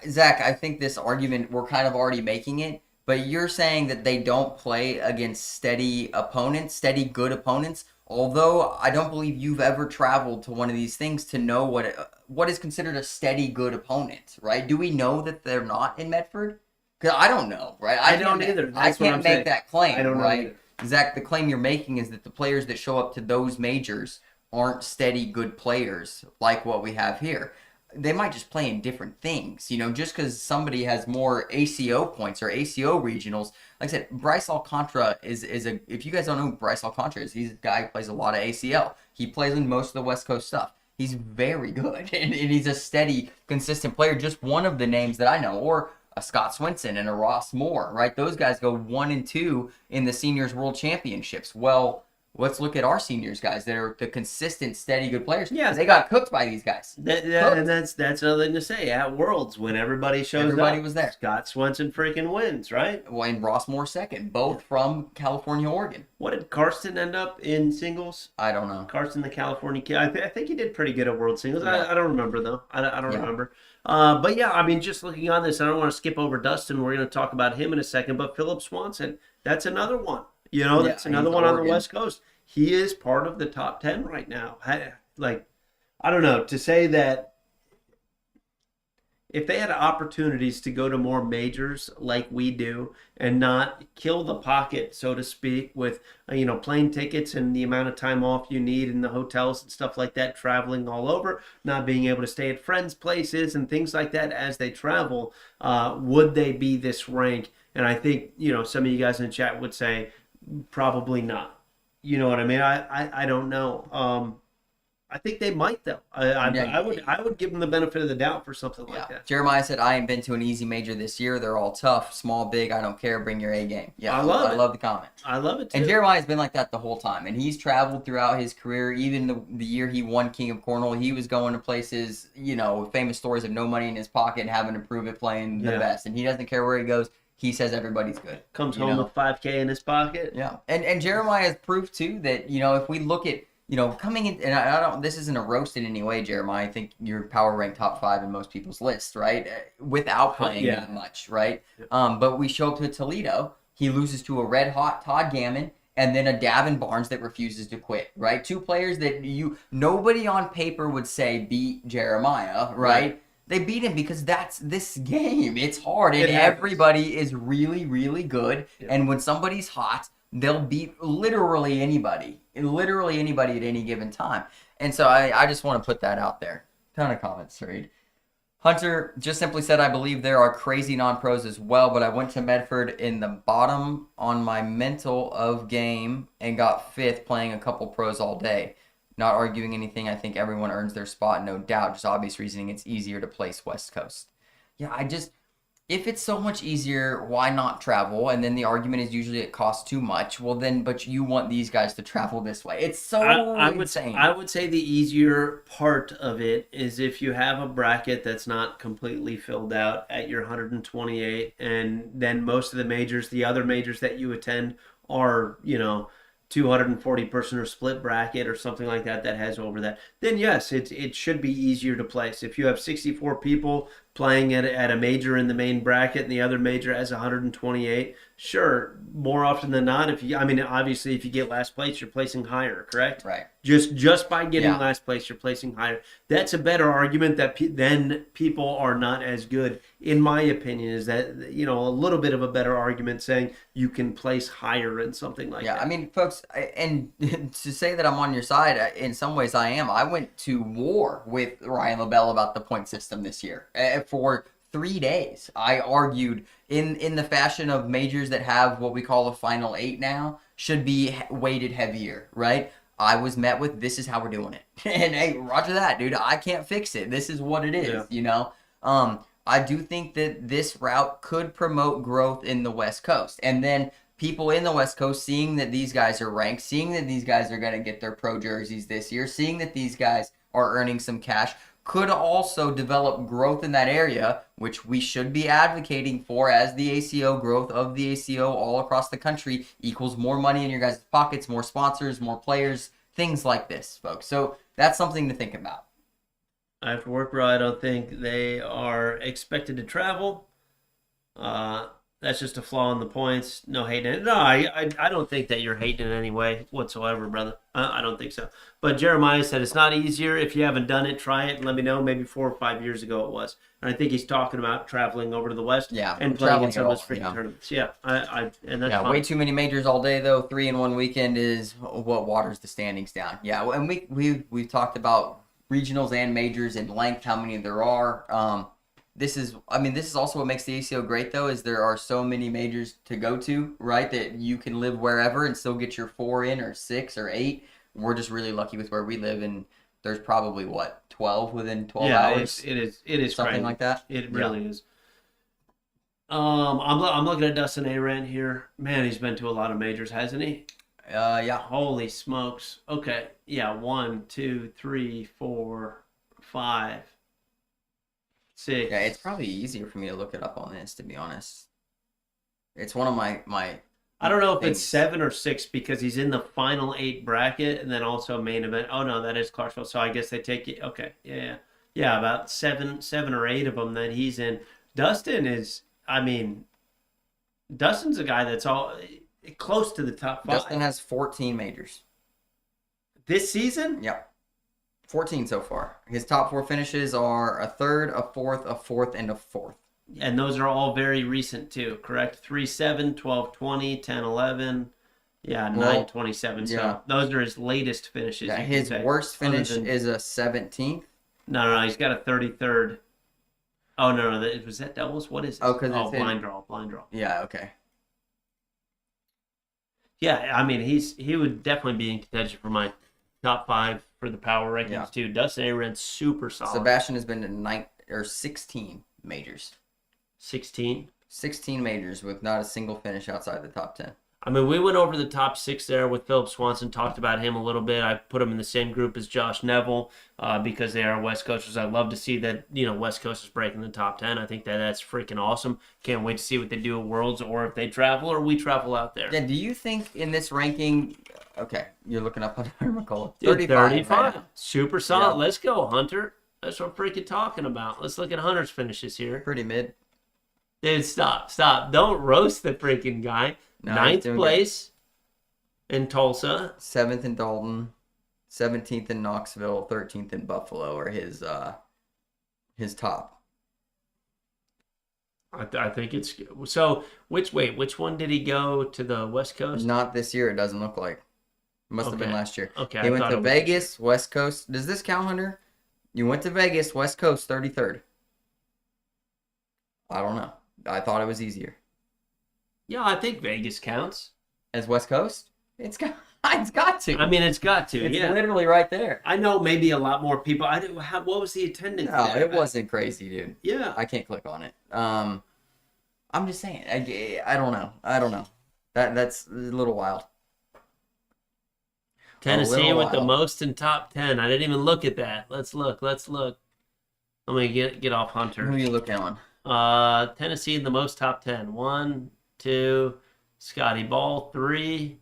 Zach, I think this argument we're kind of already making it. But you're saying that they don't play against steady good opponents. Although I don't believe you've ever traveled to one of these things to know what is considered a steady good opponent, right? Do we know that they're not in Medford? Because I don't know, right? I don't either. I can't make that claim, I don't know right? either. Zach, the claim you're making is that the players that show up to those majors aren't steady good players like what we have here. They might just play in different things, just because somebody has more ACO points or ACO regionals. Like I said, Bryce Alcantara is if you guys don't know who Bryce Alcantara is, he's a guy who plays a lot of ACL. He plays in most of the West Coast stuff. He's very good, and he's a steady, consistent player. Just one of the names that I know, or a Scott Swinson and a Ross Moore, right? Those guys go 1-2 in the Seniors World Championships. Well, let's look at our seniors guys that are the consistent, steady, good players. Yeah, they got cooked by these guys. And that's another thing to say. At Worlds, when everybody shows Everybody up, was there. Scott Swenson freaking wins, right? Well, and Ross Moore second, both from California, Oregon. What did Karsten end up in singles? I don't know. Karsten, the California kid. I think he did pretty good at World Singles. Yeah. I don't remember, though. I don't remember. But yeah, I mean, just looking on this, I don't want to skip over Dustin. We're going to talk about him in a second. But Philip Swanson, that's another one. That's another one on the West Coast. He is part of the top 10 right now. I don't know, to say that if they had opportunities to go to more majors like we do and not kill the pocket, so to speak, with, plane tickets and the amount of time off you need in the hotels and stuff like that, traveling all over, not being able to stay at friends' places and things like that as they travel, would they be this rank? And I think, some of you guys in the chat would say probably not. You know what I mean? I don't know. I think they might though. I would give them the benefit of the doubt for something like that. Jeremiah said, "I ain't been to an easy major this year. They're all tough, small, big. I don't care. Bring your A game." Yeah, I love the comment. I love it too. And Jeremiah's been like that the whole time, and he's traveled throughout his career. Even the year he won King of Cornhole, he was going to places, famous stories of no money in his pocket and having to prove it playing the best. And he doesn't care where he goes. He says everybody's good. Comes home with $5K in his pocket. Yeah, and Jeremiah has proved too that if we look at coming in, and I don't. This isn't a roast in any way, Jeremiah. I think you're power ranked top 5 in most people's lists, right? Without playing that much, right? But we show up to Toledo. He loses to a red hot Todd Gammon and then a Davin Barnes that refuses to quit, right? 2 players that nobody on paper would say beat Jeremiah, right? They beat him because that's this game. It's hard, and everybody is really, really good. Yeah. And when somebody's hot, they'll beat literally anybody at any given time. And so I just want to put that out there. Ton of comments to read. Hunter just simply said, "I believe there are crazy non-pros as well, but I went to Medford in the bottom on my mental of game and got 5th playing a couple pros all day. Not arguing anything. I think everyone earns their spot, no doubt. Just obvious reasoning. It's easier to place West Coast." Yeah, if it's so much easier, why not travel? And then the argument is usually it costs too much. Well, then, but you want these guys to travel this way. It's so insane. I would say the easier part of it is if you have a bracket that's not completely filled out at your 128, and then most of the majors, the other majors that you attend are, 240 person or split bracket or something like that that has over that, then yes, it should be easier to place. If you have 64 people playing at a major in the main bracket and the other major has 128, sure, more often than not, obviously if you get last place, you're placing higher, correct? Right. Just by getting last place, you're placing higher. That's a better argument that then people are not as good, in my opinion, is that, a little bit of a better argument saying you can place higher in something like that. Yeah, I mean, folks, and to say that I'm on your side, in some ways I am. I went to war with Ryan LaBelle about the point system this year. For 3 days, I argued in the fashion of majors that have what we call a final 8 now should be weighted heavier, right? I was met with, this is how we're doing it. And hey, roger that, dude. I can't fix it. This is what it is, I do think that this route could promote growth in the West Coast. And then people in the West Coast seeing that these guys are ranked, seeing that these guys are going to get their pro jerseys this year, seeing that these guys are earning some cash, could also develop growth in that area, which we should be advocating for, as the ACO, growth of the ACO all across the country equals more money in your guys' pockets, more sponsors, more players, things like this, folks. So that's something to think about. After work, bro, I don't think they are expected to travel. That's just a flaw in the points. No hating it. No, I don't think that you're hating in any way whatsoever, brother. I don't think so. But Jeremiah said it's not easier. If you haven't done it, try it and let me know. Maybe 4 or 5 years ago it was. And I think he's talking about traveling over to the West and playing in some of those freaking tournaments. Yeah, and that's fine. Way too many majors all day though. 3 in one weekend is what waters the standings down. Yeah, and we've talked about regionals and majors in length, how many there are. This is also what makes the ACO great, though, is there are so many majors to go to, right, that you can live wherever and still get your 4 in or 6 or 8. We're just really lucky with where we live, and there's probably, 12 within 12 hours? It is something crazy. Like that. It really is. I'm looking at Dustin Arant here. Man, he's been to a lot of majors, hasn't he? Yeah. Holy smokes. Okay. Yeah, 1, 2, 3, 4, 5, 6. Yeah, it's probably easier for me to look it up on this, to be honest. It's one of my I don't know if it's 7 or 6 because he's in the final 8 bracket and then also main event. Oh no, that is Clarksville. So I guess they take it. Okay, yeah, about 7 or 8 of them that he's in. Dustin's a guy that's all close to the top 5. Dustin has 14 majors this season. Yep. 14 so far. His top 4 finishes are a 3rd, a 4th, a 4th, and a 4th. And those are all very recent too, correct? 3-7, 12-20, 10-11, 9-27. So those are his latest finishes. Yeah, his worst finish is a 17th. No, he's got a 33rd. Oh no, was that doubles? What is it? Oh, because blind draw. Yeah, okay. Yeah, he would definitely be in contention for my top 5 for the power rankings too. Dustin Arant's super solid. Sebastian has been to 16 majors. 16 majors with not a single finish outside the top 10. We went over the top 6 there with Philip Swanson, talked about him a little bit. I put him in the same group as Josh Neville because they are West Coasters. I love to see that, West Coast is breaking the top 10. I think that's freaking awesome. Can't wait to see what they do at Worlds or if they travel or we travel out there. Yeah, do you think in this ranking, okay, you're looking up Hunter McCullough. 35. Right, super solid. Yeah. Let's go, Hunter. That's what I'm freaking talking about. Let's look at Hunter's finishes here. Pretty mid. Dude, stop. Don't roast the freaking guy. No, 9th place in Tulsa. 7th in Dalton. 17th in Knoxville. 13th in Buffalo are his top. I think it's so. Which one did he go to the West Coast? Not this year. It doesn't look like. Must have been last year. Okay, he went to Vegas, West Coast. Does this count, Hunter? You went to Vegas, West Coast, 33rd. I don't know. I thought it was easier. Yeah, I think Vegas counts as West Coast. It's got to. It's got to. It's literally right there. I know maybe a lot more people. What was the attendance? No, it wasn't crazy, dude. Yeah, I can't click on it. I'm just saying. I don't know. I don't know. That's a little wild. Tennessee with the wild. most in top 10. I didn't even look at that. Let's look. Let me get off Hunter. Who are you looking on? Tennessee in the most top 10. 1, 2, Scotty Ball 3.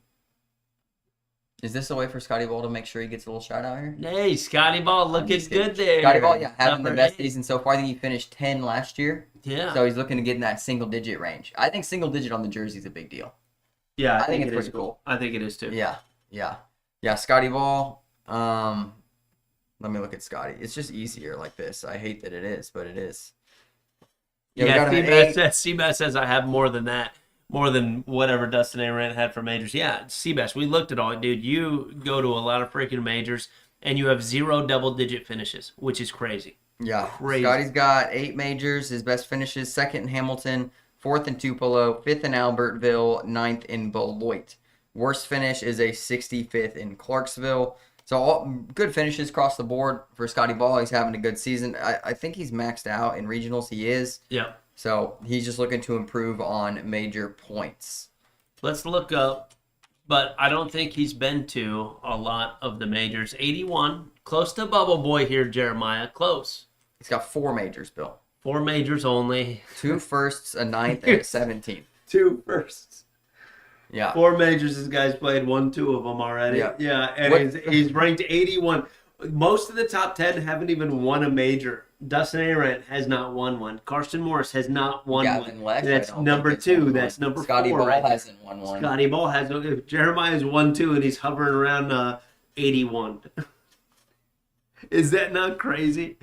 Is this a way for Scotty Ball to make sure he gets a little shout out here? Hey, Scotty Ball looking good there. Scotty Ball, yeah, having Number the best 8. season so far. I think he finished 10 last year. Yeah. So he's looking to get in that single digit range. I think single digit on the jersey is a big deal. Yeah, I think it's it is pretty cool. I think it is too. Yeah, Scotty Ball. Let me look at Scotty. It's just easier like this. I hate that it is, but it is. Yeah, Seabass says I have more than that. More than whatever Dustin Arant had for majors. Yeah, Seabass, we looked at all. Dude, you go to a lot of freaking majors, and you have 0 double-digit finishes, which is crazy. Yeah, Crazy. Scotty's got 8 majors. His best finishes, 2nd in Hamilton, 4th in Tupelo, 5th in Albertville, 9th in Beloit. Worst finish is a 65th in Clarksville. So all good finishes across the board for Scotty Ball. He's having a good season. I think he's maxed out in regionals. He is. Yeah. So he's just looking to improve on major points. Let's look up, but I don't think he's been to a lot of the majors. 81, close to Bubble Boy here, Jeremiah. Close. He's got 4 majors, Bill. 4 majors only. 2 firsts, a 9th, and a 17th. 2 firsts. Yeah. 4 majors. This guy's played 1, 2 of them already. Yeah, and he's ranked 81. Most of the top 10 haven't even won a major. Dustin Arant has not won one. Karsten Morris has not won one. Lex, that's number 2. That's number Scotty 4. Ball right? hasn't won one. Scotty Ball has. Jeremiah's 1, 2, and he's hovering around 81. Is that not crazy?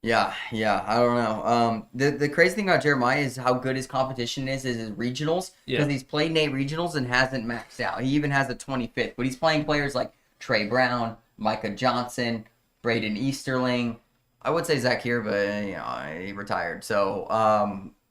Yeah, I don't know. The crazy thing about Jeremiah is how good his competition is his regionals. Because he's played 8 regionals and hasn't maxed out. He even has a 25th. But he's playing players like Trey Brown, Micah Johnson, Braden Easterling. I would say Zach here, but he retired. So,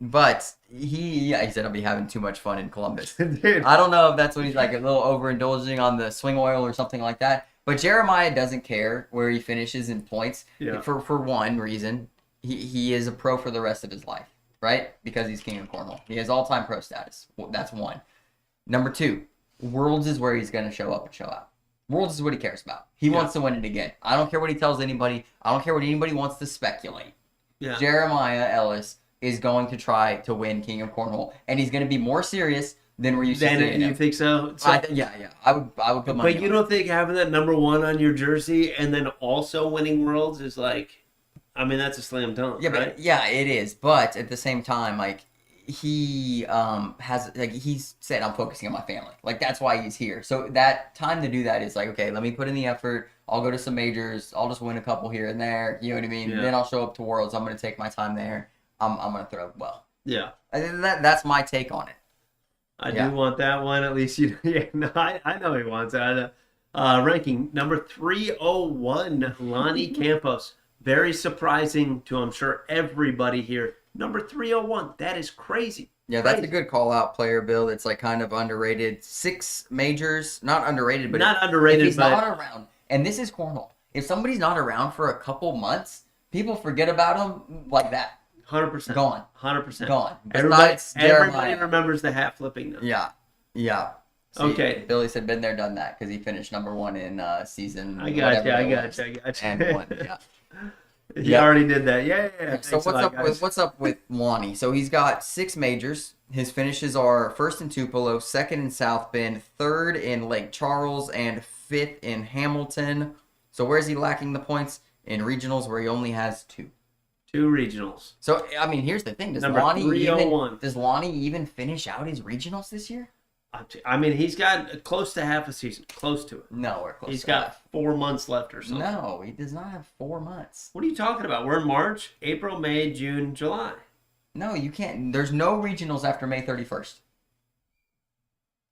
but he said I'll be having too much fun in Columbus. Dude. I don't know if that's what he's like, a little overindulging on the swing oil or something like that. But Jeremiah doesn't care where he finishes in points. Yeah. For one reason, he is a pro for the rest of his life, right? Because he's king of cornhole. He has all-time pro status. Well, that's 1. Number 2, Worlds is where he's going to show up and show out. Worlds is what he cares about. He wants to win it again. I don't care what he tells anybody. I don't care what anybody wants to speculate. Yeah. Jeremiah Ellis is going to try to win King of Cornhole, and he's going to be more serious than we're used to seeing him. You think so? Yeah. I would put money. But you don't think having that number 1 on your jersey and then also winning Worlds is like, I mean, that's a slam dunk. Yeah, right? but it is. But at the same time, like he he's said, I'm focusing on my family. Like that's why he's here. So that time to do that is like, okay, let me put in the effort. I'll go to some majors. I'll just win a couple here and there. You know what I mean? Yeah. Then I'll show up to Worlds. I'm going to take my time there. I'm going to throw well. Yeah. That's my take on it. I do want that one. At least I know he wants that. Ranking number 301, Lonnie Campos. Very surprising to, I'm sure, everybody here. Number 301. That is crazy. Yeah, that's a good call-out player, Bill. It's like kind of underrated. 6 majors, not underrated, but not underrated. If he's not around, and this is cornhole. If somebody's not around for a couple months, people forget about him like that. 100%. Gone. 100%. Gone. Everybody remembers the hat flipping now. Yeah. See, Okay. Billy said been there, done that because he finished number 1 in season. I got you. And won. Yeah. He already did that. Yeah. So what's up with Lonnie? So he's got 6 majors. His finishes are 1st in Tupelo, 2nd in South Bend, 3rd in Lake Charles, and 5th in Hamilton. So where's he lacking the points? In regionals where he only has 2. 2 regionals. So I mean, here's the thing: does Lonnie even finish out his regionals this year? I mean, he's got close to half a season. Close to it. No, we're close. He's got 4 months left or something. No, he does not have 4 months. What are you talking about? We're in March, April, May, June, July. No, you can't. There's no regionals after May 31st.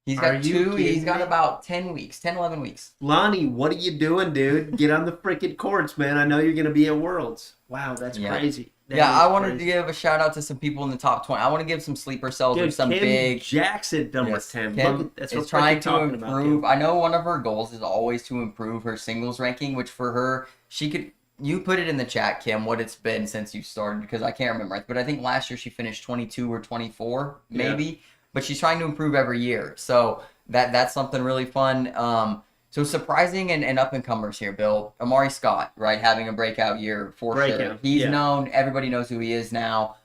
He's got 2. He's got about 10 weeks, 10, 11 weeks. Lonnie, what are you doing, dude? Get on the freaking courts, man. I know you're going to be at Worlds. Wow, that's crazy. I wanted to give a shout out to some people in the top 20. I want to give some sleeper cells or some Kim big. Jackson done with 10. Kim That's is trying to improve. I know one of her goals is always to improve her singles ranking, which for her, she could You put it in the chat, Kim, what it's been since you started, because I can't remember. But I think last year she finished 22 or 24, maybe. Yeah. But she's trying to improve every year. So that's something really fun. So surprising and up-and-comers here, Bill. Amari Scott, right, having a breakout year for sure. He's known. Everybody knows who he is now.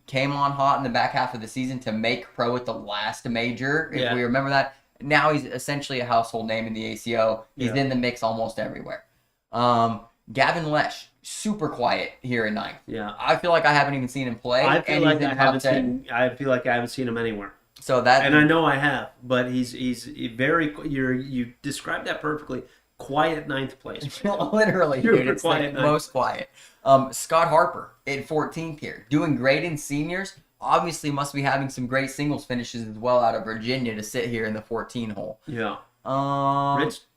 Came on hot in the back half of the season to make pro at the last major, if we remember that. Now he's essentially a household name in the ACO. He's in the mix almost everywhere. Gavin Lesh, super quiet here in ninth. Yeah, I feel like I haven't even seen him play. I feel like I haven't seen him anywhere. So that, and I know I have, but he's very. You described that perfectly. Quiet ninth place. Literally, dude, it's quiet, the most quiet. Scott Harper at 14th here, doing great in seniors. Obviously, must be having some great singles finishes as well out of Virginia to sit here in the 14 hole. Yeah.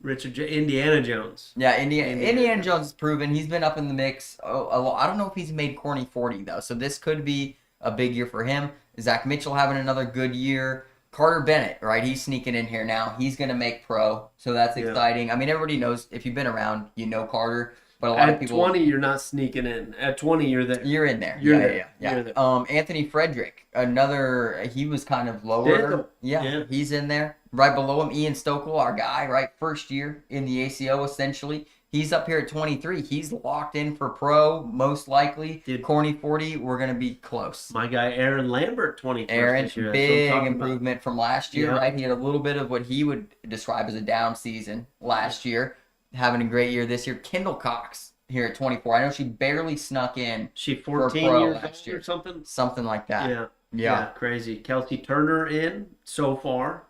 Richard Indiana Jones. Yeah, Indiana Jones is proven. He's been up in the mix. I don't know if he's made Corny 40 though, so this could be a big year for him. Zach Mitchell having another good year. Carter Bennett, right? He's sneaking in here now. He's going to make pro, so that's exciting. I mean, everybody knows, if you've been around, you know Carter. But a lot of people... At 20, you're not sneaking in. At 20, you're there. You're in there. You're there. You're there. Anthony Frederick, he was kind of lower. Yeah, he's in there. Right below him, Ian Stokel, our guy, right? First year in the ACO, essentially. He's up here at 23. He's locked in for pro, most likely. Corny 40, we're going to be close. My guy, Aaron Lambert, 21st Aaron, this year. big improvement from last year, right? He had a little bit of what he would describe as a down season last year. Having a great year this year. Kendall Cox here at 24. I know she barely snuck in. She 14 years last year or something? Something like that. Yeah, crazy. Kelsey Turner in so far.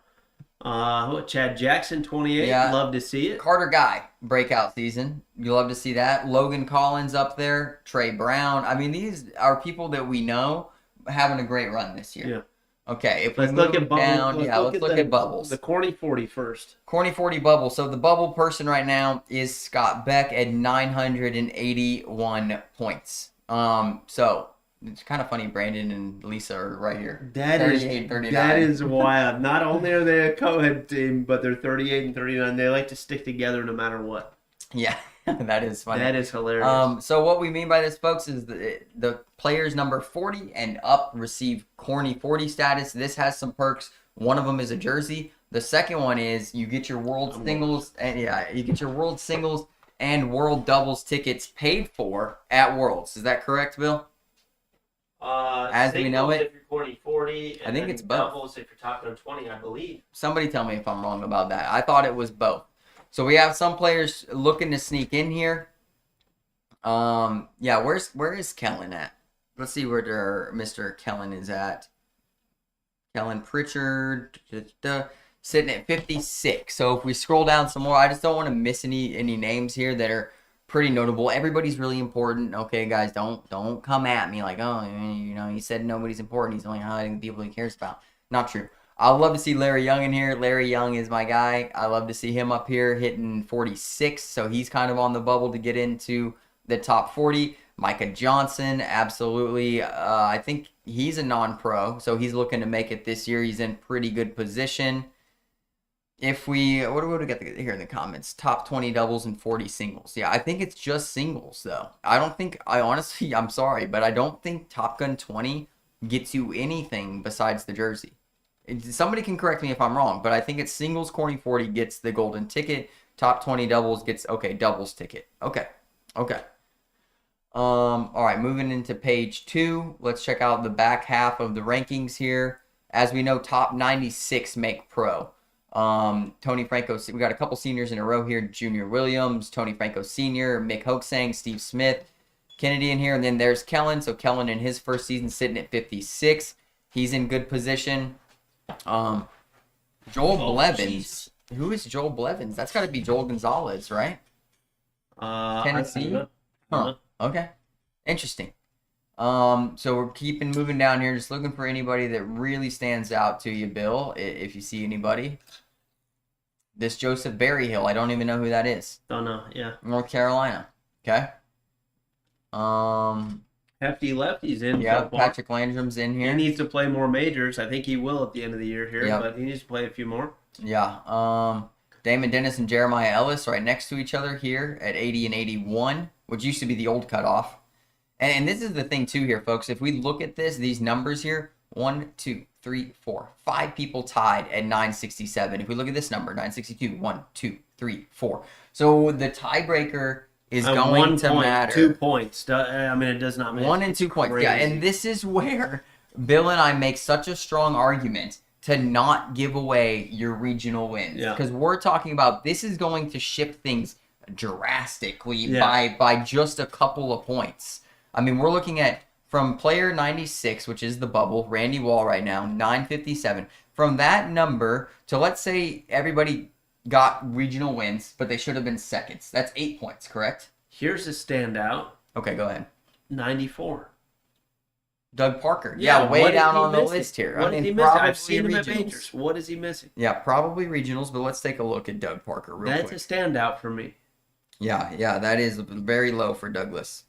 Chad Jackson, 28. Love to see it. Carter Guy, breakout season. You love to see that. Logan Collins up there. Trey Brown. I mean, these are people that we know having a great run this year. Yeah. Okay, if let's look at bubbles. Let's look at bubbles. The Corny 40 first. Corny 40 bubble. So the bubble person right now is Scott Beck at 981 points. So it's kind of funny. Brandon and Lisa are right here. That is wild. Not only are they a co-ed team, but they're 38 and 39. They like to stick together no matter what. Yeah. That is funny. That is hilarious. So what we mean by this, folks, is the players number 40 and up receive Corny 40 status. This has some perks. One of them is a jersey. The second one is you get your world singles and world doubles tickets paid for at Worlds. Is that correct, Bill? As we know it, if you're Corny 40, and I think it's both. Doubles if you're talking on 20, I believe. Somebody tell me if I'm wrong about that. I thought it was both. So we have some players looking to sneak in here. Where is Kellen at? Let's see where Mr. Kellen is at. Kellen Pritchard, sitting at 56. So if we scroll down some more, I just don't want to miss any names here that are pretty notable. Everybody's really important. Okay, guys, don't come at me like, oh, he said nobody's important. He's only highlighting the people he cares about. Not true. I'd love to see Larry Young in here. Larry Young is my guy. I love to see him up here hitting 46. So he's kind of on the bubble to get into the top 40. Micah Johnson, absolutely. I think he's a non-pro, so he's looking to make it this year. He's in pretty good position. If we, what do we get here in the comments? Top 20 doubles and 40 singles. Yeah, I think it's just singles, though. I'm sorry, but I don't think Top Gun 20 gets you anything besides the jersey. Somebody can correct me if I'm wrong, but I think it's singles. Corny 40 gets the golden ticket. Top 20 doubles gets, doubles ticket. Okay. All right, moving into page 2. Let's check out the back half of the rankings here. As we know, top 96 make pro. Tony Franco, we got a couple seniors in a row here. Junior Williams, Tony Franco Sr., Mick Hoaxang, Steve Smith, Kennedy in here. And then there's Kellen. So Kellen in his first season sitting at 56. He's in good position. Joel Blevins. Who is Joel Blevins? That's got to be Joel Gonzalez, right? Tennessee? Huh. Okay. Interesting. So we're moving down here, just looking for anybody that really stands out to you, Bill, if you see anybody. This Joseph Berryhill, I don't even know who that is. Don't know, yeah. North Carolina. Okay. Hefty lefty's in. Yeah, Patrick Landrum's in here. He needs to play more majors. I think he will at the end of the year here, but he needs to play a few more. Yeah. Damon Dennis and Jeremiah Ellis right next to each other here at 80 and 81. which used to be the old cutoff. And this is the thing too here, folks. If we look at these numbers here, 1, 2, 3, 4, 5 people tied at 967. If we look at this number, 962, 1, 2, 3, 4. So the tiebreaker is going to matter. 2 points. I mean, it does not matter. 1 and 2 points. Yeah, and this is where Bill and I make such a strong argument to not give away your regional wins. Because we're talking about this is going to shift things drastically by just a couple of points. I mean, we're looking at from player 96, which is the bubble, Randy Wall right now, 957. From that number to, let's say everybody got regional wins, but they should have been seconds. That's 8 points, correct? Here's a standout. Okay, go ahead. 94. Doug Parker. Yeah, way down on the list here. What did he miss? I've seen him at majors. What is he missing? Yeah, probably regionals, but let's take a look at Doug Parker real quick. That's a standout for me. Yeah, that is very low for Douglas.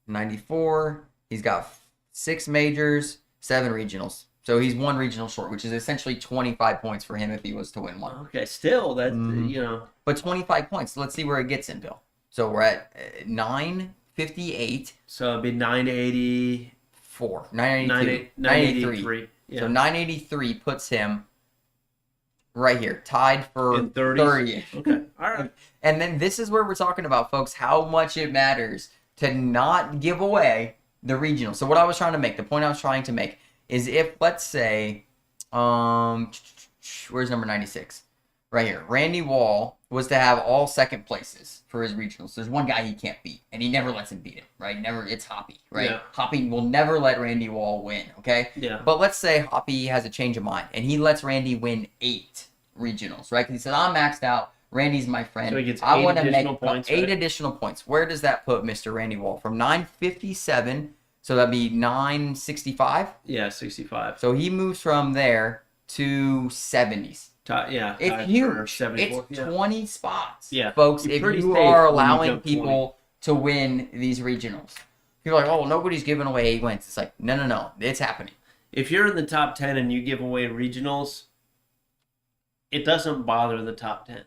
94. He's got 6 majors, 7 regionals. So he's 1 regional short, which is essentially 25 points for him if he was to win one. Okay, still, that's, you know. But 25 points. Let's see where it gets in, Bill. So we're at 958. So it'd be 984. 983. Yeah. So 983 puts him right here, tied for 30. Okay, all right. And then this is where we're talking about, folks, how much it matters to not give away the regional. So what I was trying to make, the point I was trying to make, is if, let's say, where's number 96? Right here. Randy Wall was to have all second places for his regionals. There's one guy he can't beat, and he never lets him beat him, right? Never. It's Hoppy, right? Yeah. Hoppy will never let Randy Wall win, okay? Yeah. But let's say Hoppy has a change of mind, and he lets Randy win 8 regionals, right? Because he said, I'm maxed out. Randy's my friend. So he gets I want to make points, 8 additional points. Where does that put Mr. Randy Wall? From 957, so that'd be 965? Yeah, 65. So he moves from there to 70s. Yeah, it's huge. It's 20 spots. Yeah, folks. If you are allowing people to win these regionals, people are like, oh, nobody's giving away 8 wins. It's like, no, it's happening. If you're in the top 10 and you give away regionals, it doesn't bother the top 10.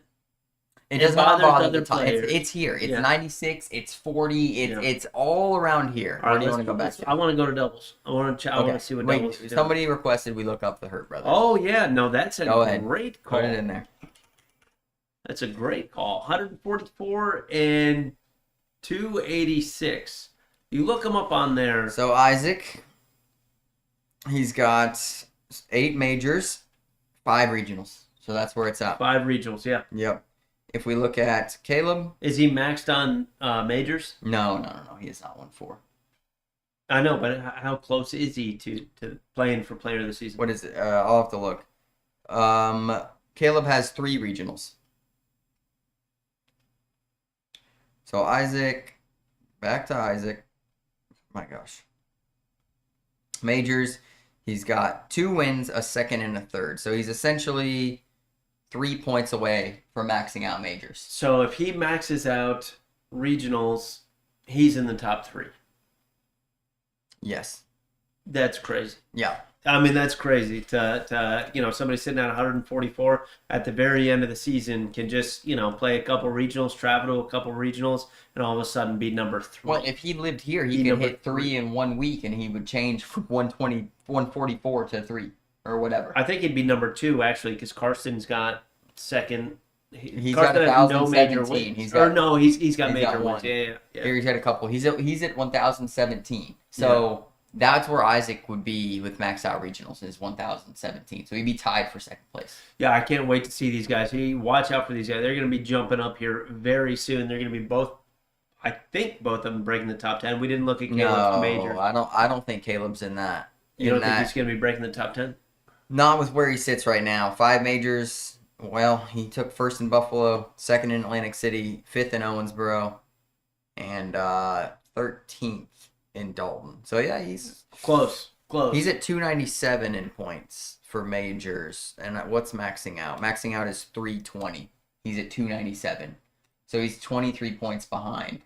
It does not bother the top. It's here. It's 96. It's 40. It's all around here. All right, do you want to go back to? I want to go to doubles. I want to see what doubles we do. Somebody requested we look up the Hurt Brothers. Oh yeah, no, that's a great call. Put it in there. That's a great call. 144 and 286. You look them up on there. So Isaac, he's got 8 majors, 5 regionals. So that's where it's at. 5 regionals, yeah. Yep. If we look at Caleb, is he maxed on majors? No. He is not 1-4. I know, but how close is he to playing for player of the season? What is it? I'll have to look. Caleb has 3 regionals. So Isaac, back to Isaac. My gosh. Majors, he's got 2 wins, a second, and a third. So he's essentially 3 points away from maxing out majors. So if he maxes out regionals, he's in the top 3. Yes. That's crazy. Yeah. I mean, that's crazy to somebody sitting at 144 at the very end of the season can just, play a couple regionals, travel to a couple regionals, and all of a sudden be number 3. Well, if he lived here, he could hit 3 in 1 week, and he would change from 144 to 3 or whatever. I think he'd be number 2, actually, because Carson's got second. He's got 1,017. He's got major ones. Yeah. Here he's got a couple. He's at 1,017. So that's where Isaac would be with max out regionals, is 1,017. So he'd be tied for second place. Yeah, I can't wait to see these guys. Watch out for these guys. They're going to be jumping up here very soon. They're going to be I think both of them breaking the top 10. We didn't look at Caleb's major. No, I don't think Caleb's in that. You don't think he's going to be breaking the top 10? Not with where he sits right now. 5 majors. Well, he took first in Buffalo, second in Atlantic City, 5th in Owensboro, and 13th in Dalton. So yeah, he's close. He's at 297 in points for majors. And what's maxing out? Maxing out is 320. He's at 297. So he's 23 points behind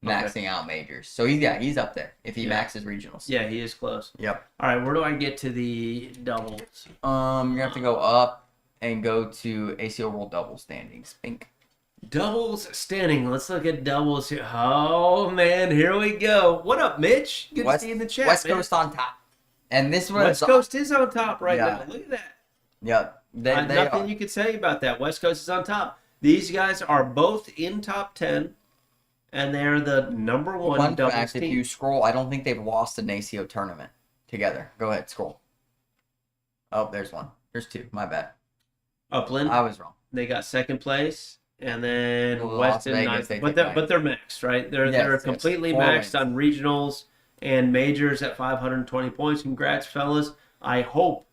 maxing out majors. So he's up there if he maxes regionals. Yeah, he is close. Yep. All right, where do I get to the doubles? You're gonna have to go up and go to ACL World Double standings. Pink. Doubles standing. Let's look at doubles here. Oh man, here we go. What up, Mitch? Good to see you in the chat. West man. Coast on top. And this one West Coast is on top right Yeah. now. Look at that. Yeah, they Nothing are. you could say about that. West Coast is on top. These guys are both in top 10, and they're the number one Fun doubles fact, team. if you scroll, I don't think they've lost an ACO tournament together. Go ahead, scroll. Oh, there's one. There's two. My bad. Upland, I was wrong. they got second place, and then Las West and Vegas, ninth. they But take they're maxed, right? They're Yes, completely 4 maxed wins. on regionals and majors at 520 points. Congrats, fellas. I hope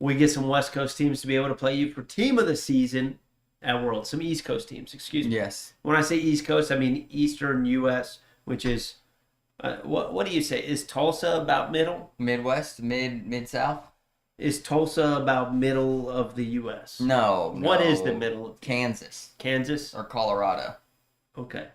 we get some West Coast teams to be able to play you for team of the season at World. Some East Coast teams, excuse me. Yes. When I say East Coast, I mean Eastern U.S., which is what do you say? Is Tulsa about middle? Midwest, mid south. Is Tulsa about middle of the U.S.? No. What is the middle of Kansas Kansas? or Colorado, Okay.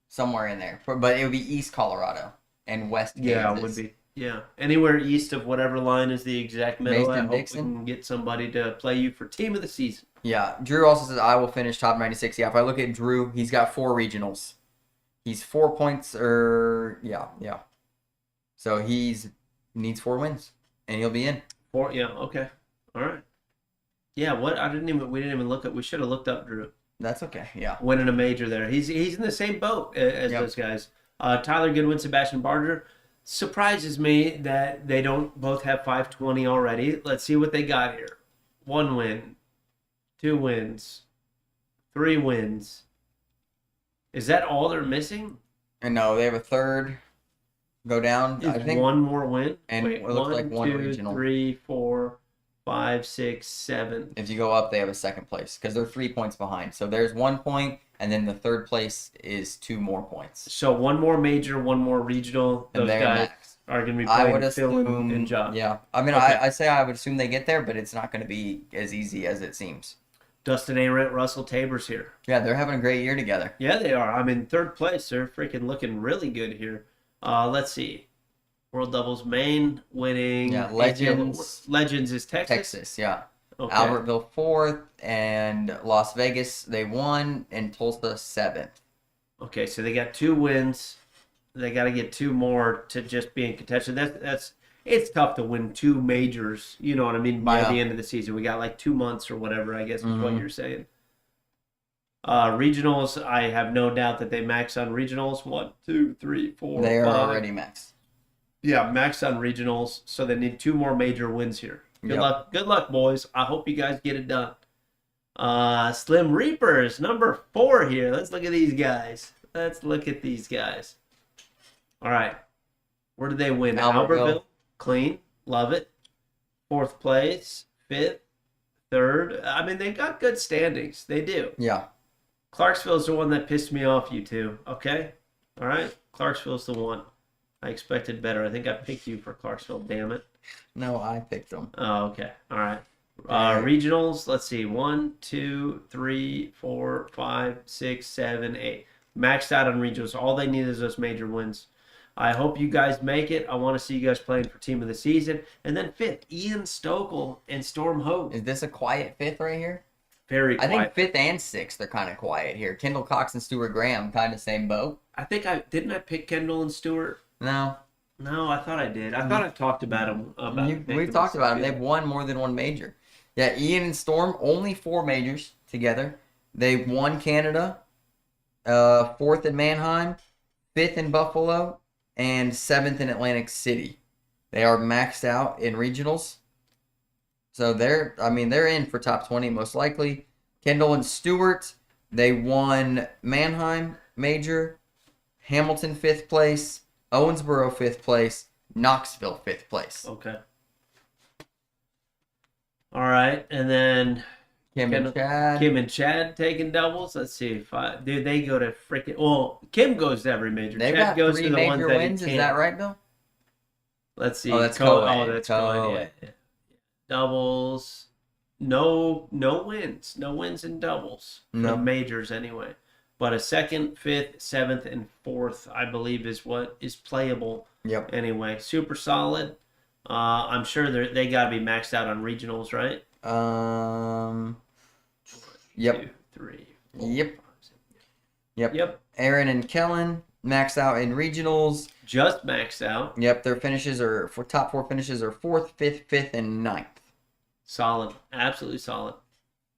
somewhere in there. But it would be East Colorado and West Kansas. Yeah, it would be. Yeah, anywhere east of whatever line is the exact middle. I hope we Mason-Dixon? can get somebody to play you for team of the season. Yeah. Drew also says I will finish top 96. Yeah. If I look at Drew, he's got 4 regionals. He's 4 points, or yeah. So he needs 4 wins, and he'll be in. Yeah. Okay. All right. Yeah. What? We didn't even look at. We should have looked up Drew That's okay. Yeah. winning a major there. He's in the same boat as Yep. those guys. Tyler Goodwin, Sebastian Barger. Surprises me that they don't both have 520 already. Let's see what they got here. 1 win, 2 wins, 3 wins. Is that all they're missing? And no, they have a third. Go down. Is I think 1 more win? And it looks like one 2, regional. 3, 4, 5, 6, 7. if you go up, they have a second place because they're 3 points behind. So there's 1 point, and then the third place is 2 more points. So 1 more major, 1 more regional. And Those they're guys max. are going to be I playing would Phil assume. and John. Yeah. I mean, Okay. I say I would assume they get there, but it's not going to be as easy as it seems. Dustin Arendt, Russell Tabor's here. Yeah, they're having a great year together. Yeah, they are. I'm in 3rd place. They're freaking looking really good here. Let's see. World Doubles Maine winning. Yeah, Legends. Legends is Texas. Texas, yeah. Okay. Albertville 4th, and Las Vegas they won, and Tulsa 7th. Okay, so they got 2 wins. They got to get 2 more to just be in contention. It's tough to win 2 majors. You know what I mean? By Yeah. the end of the season, we got like 2 months or whatever. I guess is what Mhm. you're saying. Regionals, I have no doubt that they max on regionals. 1, 2, 3, 4, They are 5. already maxed. Yeah, max on regionals. So they need 2 more major wins here. Good Yep. luck. Good luck, boys. I hope you guys get it done. Slim Reapers, number 4 here. Let's look at these guys. All right. Where did they win? Albertville. Clean. Love it. 4th place. 5th. 3rd. I mean, they got good standings. They do. Yeah. Clarksville's the one that pissed me off, you two. Okay? All right? Clarksville's the one. I expected better. I think I picked you for Clarksville, damn it. No, I picked them. Oh, okay. All right. Yeah. Regionals, let's see. 1, 2, 3, 4, 5, 6, 7, 8. Maxed out on regionals. All they need is those major wins. I hope you guys make it. I want to see you guys playing for team of the season. And then 5th, Ian Stokel and Storm Hope. Is this a quiet 5th right here? Very I quiet. think 5th and 6th are kind of quiet here. Kendall Cox and Stuart Graham, kind of same boat. I think I pick Kendall and Stewart. No, No, I thought I did. I thought I talked about them. we've talked about them. They've won more than 1 major. Yeah, Ian and Storm, only 4 majors together. They won Canada, 4th in Mannheim, 5th in Buffalo, and 7th in Atlantic City. They are maxed out in regionals. So they're in for top 20 most likely. Kendall and Stewart, they won Mannheim major, Hamilton 5th place, Owensboro 5th place, Knoxville 5th place. Okay. All right, and then Kim and Chad. Kim and Chad taking doubles. Let's see if dude, they go to freaking. Well, Kim goes to every major. They've Chad got goes 3 to the ones major that wins. he Is can't. that right, Bill? Let's see. Oh, that's co-ed. co-ed. Oh, that's co-ed. Co-ed. Yeah. Doubles. No wins. No wins in doubles. No. No majors anyway. But a 2nd, 5th, 7th, and 4th, I believe, is what is playable. Yep. Anyway, super solid. I'm sure they got to be maxed out on regionals, right? Yep. 2, 3, 4, Yep. 5, 6. Yep. Aaron and Kellen maxed out in regionals. Just maxed out. Yep, their finishes are for top 4 finishes are 4th, 5th, 5th, and 9th. Solid. Absolutely solid.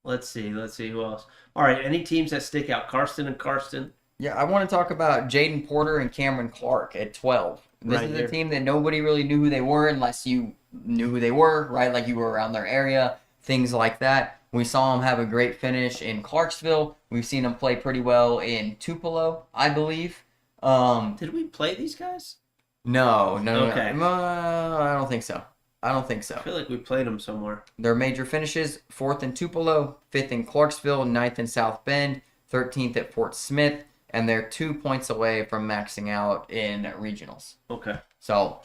Let's see who else. All right, any teams that stick out? Karsten. Yeah, I want to talk about Jaden Porter and Cameron Clark at 12. This is a team that nobody really knew who they were unless you knew who they were, right? Like you were around their area, things like that. We saw them have a great finish in Clarksville. We've seen them play pretty well in Tupelo, I believe. Did we play these guys? No. Okay. I don't think so. I feel like we played them somewhere. Their major finishes, 4th in Tupelo, 5th in Clarksville, 9th in South Bend, 13th at Fort Smith, and they're 2 points away from maxing out in regionals. Okay. So,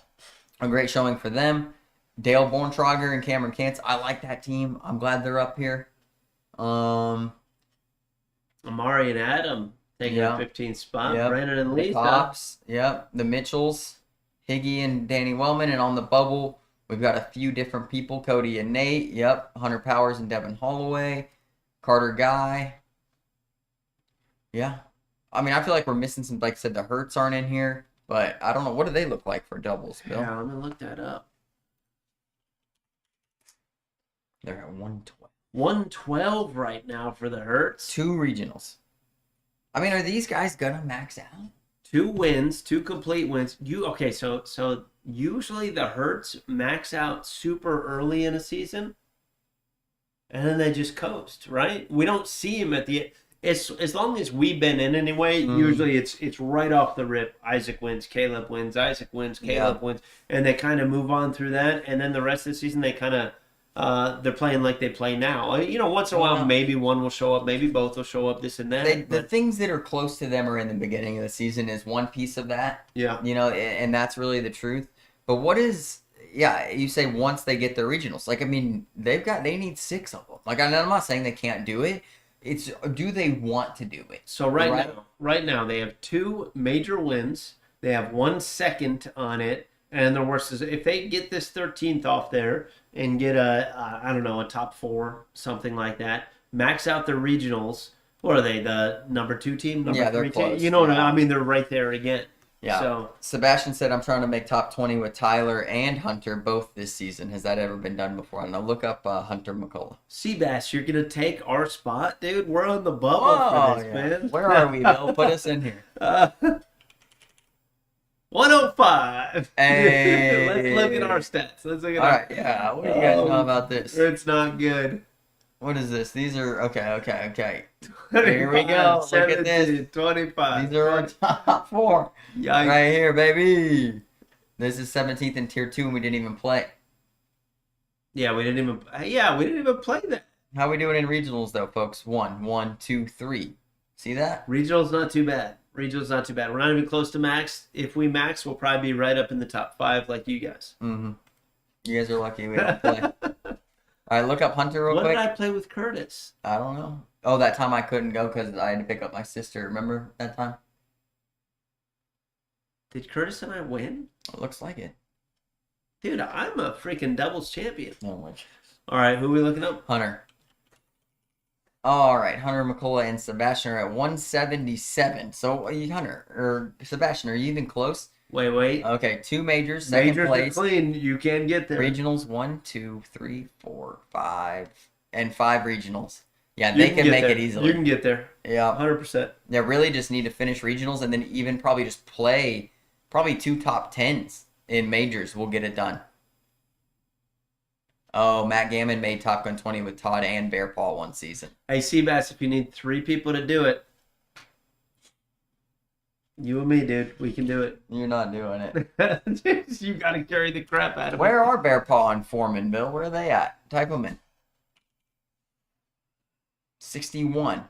a great showing for them. Dale Borntrager and Cameron Kantz, I like that team. I'm glad they're up here. Amari and Adam taking a 15th spot. Yep. Brandon and Lisa. The Tops. Yep. The Mitchells, Higgy and Danny Wellman. And on the bubble, we've got a few different people. Cody and Nate. Yep. Hunter Powers and Devin Holloway. Carter Guy. Yeah. I mean, I feel like we're missing some, like I said, the Hertz aren't in here. But I don't know. What do they look like for doubles, Bill? Yeah, let me look that up. They're at 112. 112 right now for the Hertz. 2 regionals. I mean, are these guys gonna max out? 2 wins, 2 complete wins. So usually the Hertz max out super early in a season, and then they just coast, right? We don't see him at the as long as we've been in anyway. Usually it's right off the rip. Isaac wins, Caleb wins, Isaac wins, Caleb wins, and they kind of move on through that, and then the rest of the season they kind of. They're playing like they play now. Once in a while, maybe one will show up, maybe both will show up, this and that. The things that are close to them are in the beginning of the season is one piece of that. Yeah. And that's really the truth. But you say once they get their regionals. Like, I mean, they need 6 of them. Like, I'm not saying they can't do it. It's, do they want to do it? So right now, they have 2 major wins. They have 1 second on it. And the worst is if they get this 13th off there and get a top 4, something like that, max out their regionals. What are they, the number 2 team? Number 3 team? Close. You know what I mean? They're right there again. Yeah. So Sebastian said, I'm trying to make top 20 with Tyler and Hunter both this season. Has that ever been done before? And I'll look up Hunter McCullough. Seabass, you're going to take our spot, dude? We're on the bubble for this, man. Where are we, Bill? Put us in here. 105. Hey. Let's look at our stats. Let's look at All right, yeah. What do you guys know about this? It's not good. What is this? These are okay. Here we go. 17, look at this. 25. These are our top 4. Yikes. Right here, baby. This is 17th in tier 2, and we didn't even play. Yeah, we didn't even play that. How we doing in regionals though, folks? 1, 2, 3. See that? Regionals not too bad. We're not even close to max. If we max, we'll probably be right up in the top 5 like you guys. Mm-hmm. You guys are lucky we don't play. All right, look up Hunter real quick. What did I play with Curtis? I don't know. Oh, that time I couldn't go because I had to pick up my sister. Remember that time? Did Curtis and I win? It looks like it. Dude, I'm a freaking doubles champion. No way. All right, who are we looking up? Hunter. All right, Hunter, McCullough, and Sebastian are at 177. So, Hunter or Sebastian, are you even close? Wait. Okay, 2 majors, second place. Majors are clean. You can get there. Regionals 1, 2, 3, 4, 5, and 5 regionals. Yeah, they can make it easily. You can get there. Yeah, 100%. They really just need to finish regionals and then even probably just play 2 top 10s in majors. We'll get it done. Oh, Matt Gammon made Top Gun 20 with Todd and Bear Paw one season. Hey, Seabass, if you need 3 people to do it, you and me, dude, we can do it. You're not doing it. You got to carry the crap out of it. Where are Bear Paw and Foreman, Bill? Where are they at? Type them in. 61.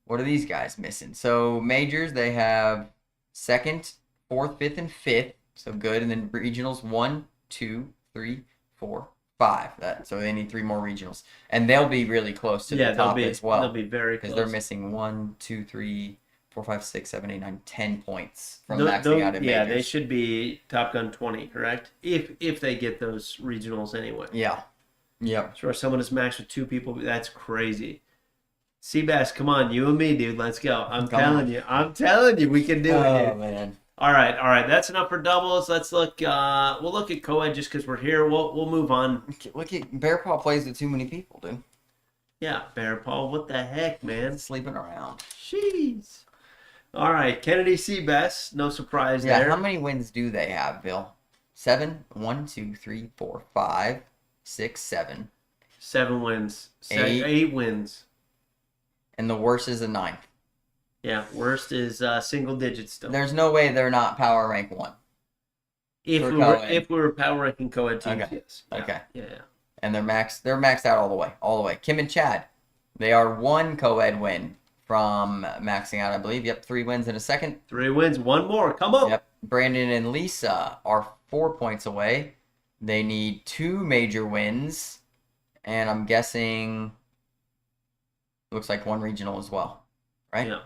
What are these guys missing? So, majors, they have 2nd, 4th, 5th, and 5th. So, good. And then regionals 1, 2, 3, 4, 5. So they need 3 more regionals, and they'll be really close to the top as well. They'll be very close because they're missing 1, 2, 3, 4, 5, 6, 7, 8, 9, 10 points from maxing out in majors. Yeah, they should be Top Gun 20, correct? If they get those regionals anyway. Yeah. Yep. Sure, someone is maxed with 2 people. That's crazy. Seabass, come on, you and me, dude. Let's go. I'm Come telling on. you. I'm telling you, we can do it, Oh dude. man. All right. That's enough for doubles. Let's look. We'll look at co-ed just because we're here. We'll move on. Look at Bear Paw plays with too many people, dude. Yeah, Bear Paul. What the heck, man? Sleeping around. Jeez. All right, Kennedy Seabass. No surprise Yeah, there. how many wins do they have, Bill? 7? 1, 2, 3, 4, 5, 6, 7. 7 wins. 8. 8 wins. And the worst is a 9. Yeah, worst is single digits still. There's no way they're not power rank 1. If for we were co-ed. power ranking co-ed teams, Okay. yes. Yeah. Okay. Yeah. And they're maxed out all the way. Kim and Chad, they are 1 co-ed win from maxing out, I believe. Yep, 3 wins in a second. 3 wins, 1 more. Come on. Yep. Brandon and Lisa are 4 points away. They need 2 major wins, and I'm guessing looks like 1 regional as well, right? Yeah.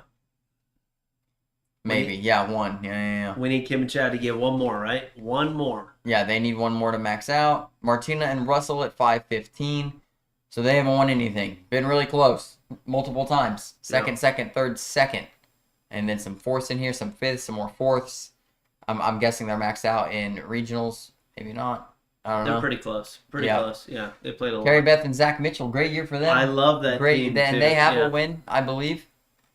Maybe. Yeah, 1. Yeah. We need Kim and Chad to get 1 more, right? 1 more. Yeah, they need 1 more to max out. Martina and Russell at 515. So they haven't won anything. Been really close. Multiple times. Second, third, second. And then some fourths in here, some fifths, some more fourths. I'm guessing they're maxed out in regionals. Maybe not. I don't know. They're pretty close. Pretty close. Yeah, they played a lot. Carrie Beth and Zach Mitchell, great year for them. I love that great. team, Then too. they have Yeah. a win, I believe,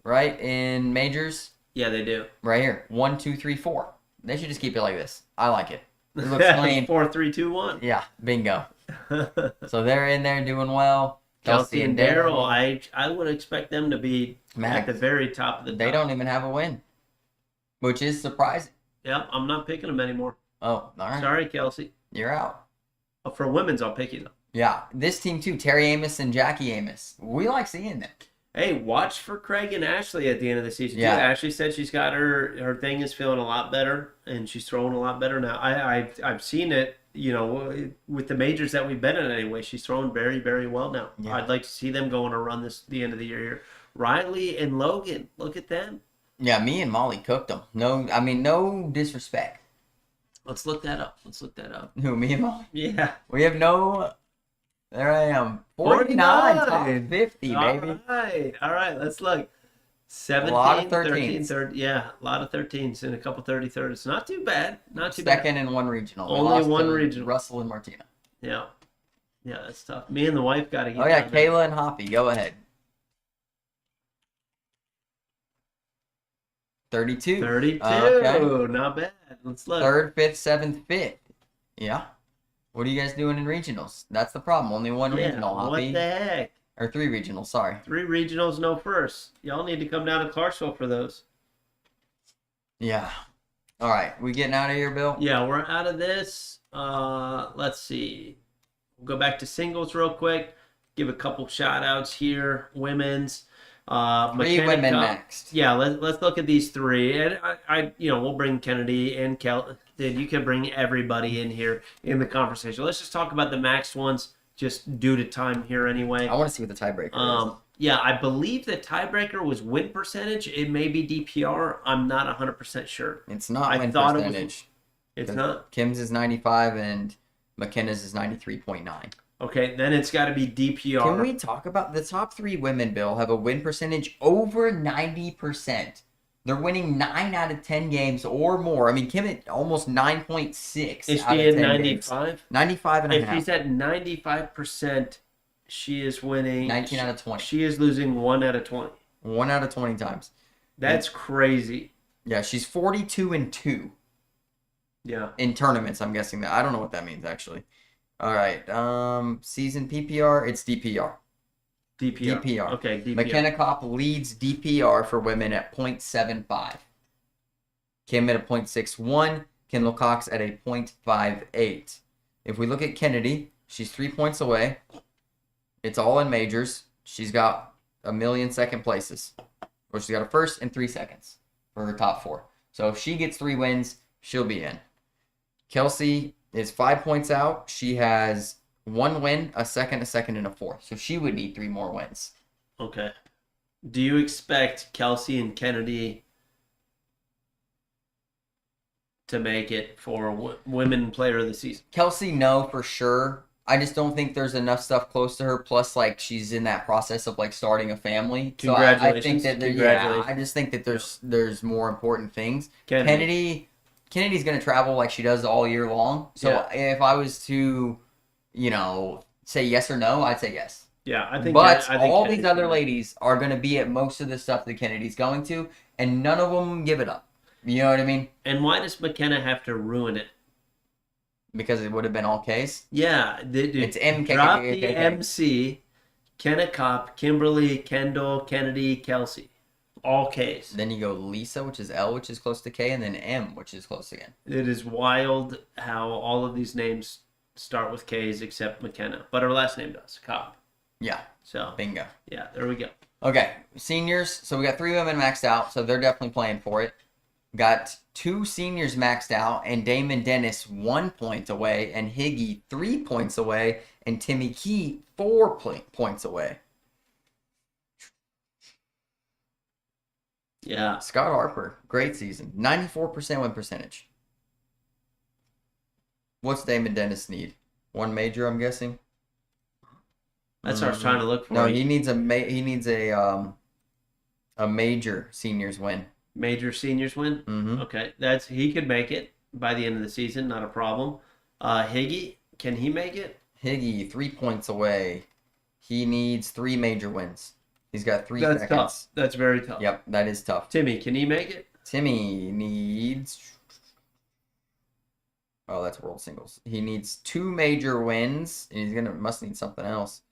right, in majors. Yeah, they do. Right here. 1, 2, 3, 4. They should just keep it like this. I like it. It looks clean. 4, 3, 2, 1. Yeah, bingo. So they're in there doing well. Kelsey and Daryl, I would expect them to be Max. at the very top of the top. They don't even have a win, which is surprising. Yep, I'm not picking them anymore. Oh, all right. Sorry, Kelsey. You're out. For women's, I'll pick you. Yeah, this team too. Terry Amos and Jackie Amos. We like seeing them. Hey, watch for Craig and Ashley at the end of the season. Yeah. Too. Ashley said she's got her thing is feeling a lot better, and she's throwing a lot better now. I've seen it, with the majors that we've been in anyway. She's throwing very, very well now. Yeah. I'd like to see them go on a run the end of the year here. Riley and Logan, look at them. Yeah, me and Molly cooked them. No disrespect. Let's look that up. Who, me and Molly? Yeah. We have no. There I am. 49, top 50, baby. All right. Let's look. 17, A lot of 13, 13s. 30, yeah, a lot of 13s and a couple 30-30s. Not too bad. Not too Second and 1 regional. We Only lost 1 to regional. Russell and Martina. bad. Yeah. Yeah, that's tough. Me and the wife got to get Oh, yeah, down there. Kayla and Hoppy. Go ahead. 32. 32. Okay. Not bad. Let's look. 3rd, 5th, 7th, 5th. Yeah. What are you guys doing in regionals? That's the problem. Only 1 Yeah, regional, Hoppy. what the heck? Or 3 regionals, sorry. 3 regionals, no first. Y'all need to come down to Clarksville for those. Yeah. All right. We getting out of here, Bill? Yeah, we're out of this. Let's see. We'll go back to singles real quick. Give a couple shout outs here. Women's. 3 McKenna women Cup. next. Yeah, let's look at these 3. And we'll bring Kennedy and Kel. Dude, you can bring everybody in here in the conversation. Let's just talk about the maxed ones, just due to time here anyway. I want to see what the tiebreaker is. Yeah, I believe the tiebreaker was win percentage. It may be DPR. I'm not 100% sure. It's not I win thought it was- percentage. It's not? Kim's is 95 and McKenna's is 93.9. Okay, then it's got to be DPR. Can we talk about the top 3 women, Bill, have a win percentage over 90%. They're winning 9 out of 10 games or more. I mean, Kim at almost 9.6 Is out she of at 10 95? games. 95 and a If half. she's at 95%, she is winning. 19 out of 20. She is losing 1 out of 20. 1 out of 20 times. That's crazy. Yeah, she's 42 and 2 Yeah. in tournaments. I'm guessing that. I don't know what that means, actually. All right. Season PPR, it's DPR. DPR. Okay, DPR. McKenna Kopp leads DPR for women at 0.75. Kim at a 0.61. Kendall Cox at a 0.58. If we look at Kennedy, she's 3 points away. It's all in majors. She's got 1,000,000 second places. Or she's got a first and 3 seconds for her top 4. So if she gets 3 wins, she'll be in. Kelsey is 5 points out. She has 1 win, a second, and a 4th. So she would need 3 more wins. Okay. Do you expect Kelsey and Kennedy to make it for Women Player of the Season? Kelsey, no, for sure. I just don't think there's enough stuff close to her. Plus, like she's in that process of like starting a family. So I think that I just think that there's more important things. Kennedy's gonna travel like she does all year long. So if I was to, say yes or no, I'd say yes. Yeah, I think. But I think all these other ladies are gonna be at most of the stuff that Kennedy's going to, and none of them give it up. You know what I mean? And why does McKenna have to ruin it? Because it would have been all K's. Yeah, it's MK. Drop the MC, Kenna Cop, Kimberly, Kendall, Kennedy, Kelsey. All K's. Then you go Lisa, which is L, which is close to K, and then M, which is close again. It is wild how all of these names start with K's except McKenna. But her last name does, Cop. Yeah. So bingo. Yeah, there we go. Okay, seniors. So we got 3 women maxed out, so they're definitely playing for it. Got 2 seniors maxed out, and Damon Dennis 1 point away, and Higgy 3 points away, and Timmy Key 4 points away. Yeah. Scott Harper, great season. 94% win percentage. What's Damon Dennis need? 1 major, I'm guessing? That's what I was trying to look for. No, he needs a major seniors win. Major seniors win? Mm-hmm. Okay. He could make it by the end of the season, not a problem. Higgy, can he make it? Higgy, 3 points away. He needs 3 major wins. He's got 3 That's seconds. tough. That's very tough. Yep, that is tough. Timmy, can he make it? Timmy needs... Oh, that's world singles. He needs 2 major wins, and he's must need something else.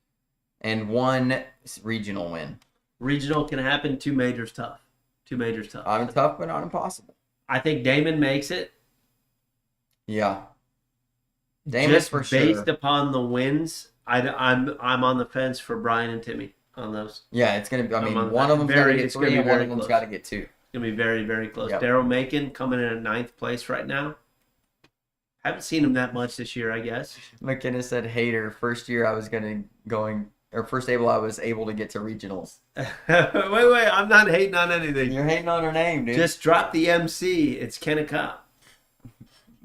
And 1 regional win. Regional can happen. 2 majors tough. 2 majors tough. Tough, but not impossible. I think Damon makes it. Yeah. Damon just for sure. Based upon the wins, I'm on the fence for Brian and Timmy on those. Yeah, it's gonna be. I mean, one of them's got to get 3, and one of them's got to get 2. It's gonna be very, very close. Yep. Daryl Macon coming in at 9th place right now. Haven't seen him that much this year, I guess. McKenna said, "Hater. First able I was able to get to regionals." wait, I'm not hating on anything. You're hating on her name, dude. Just drop the MC. It's Kenna Cop.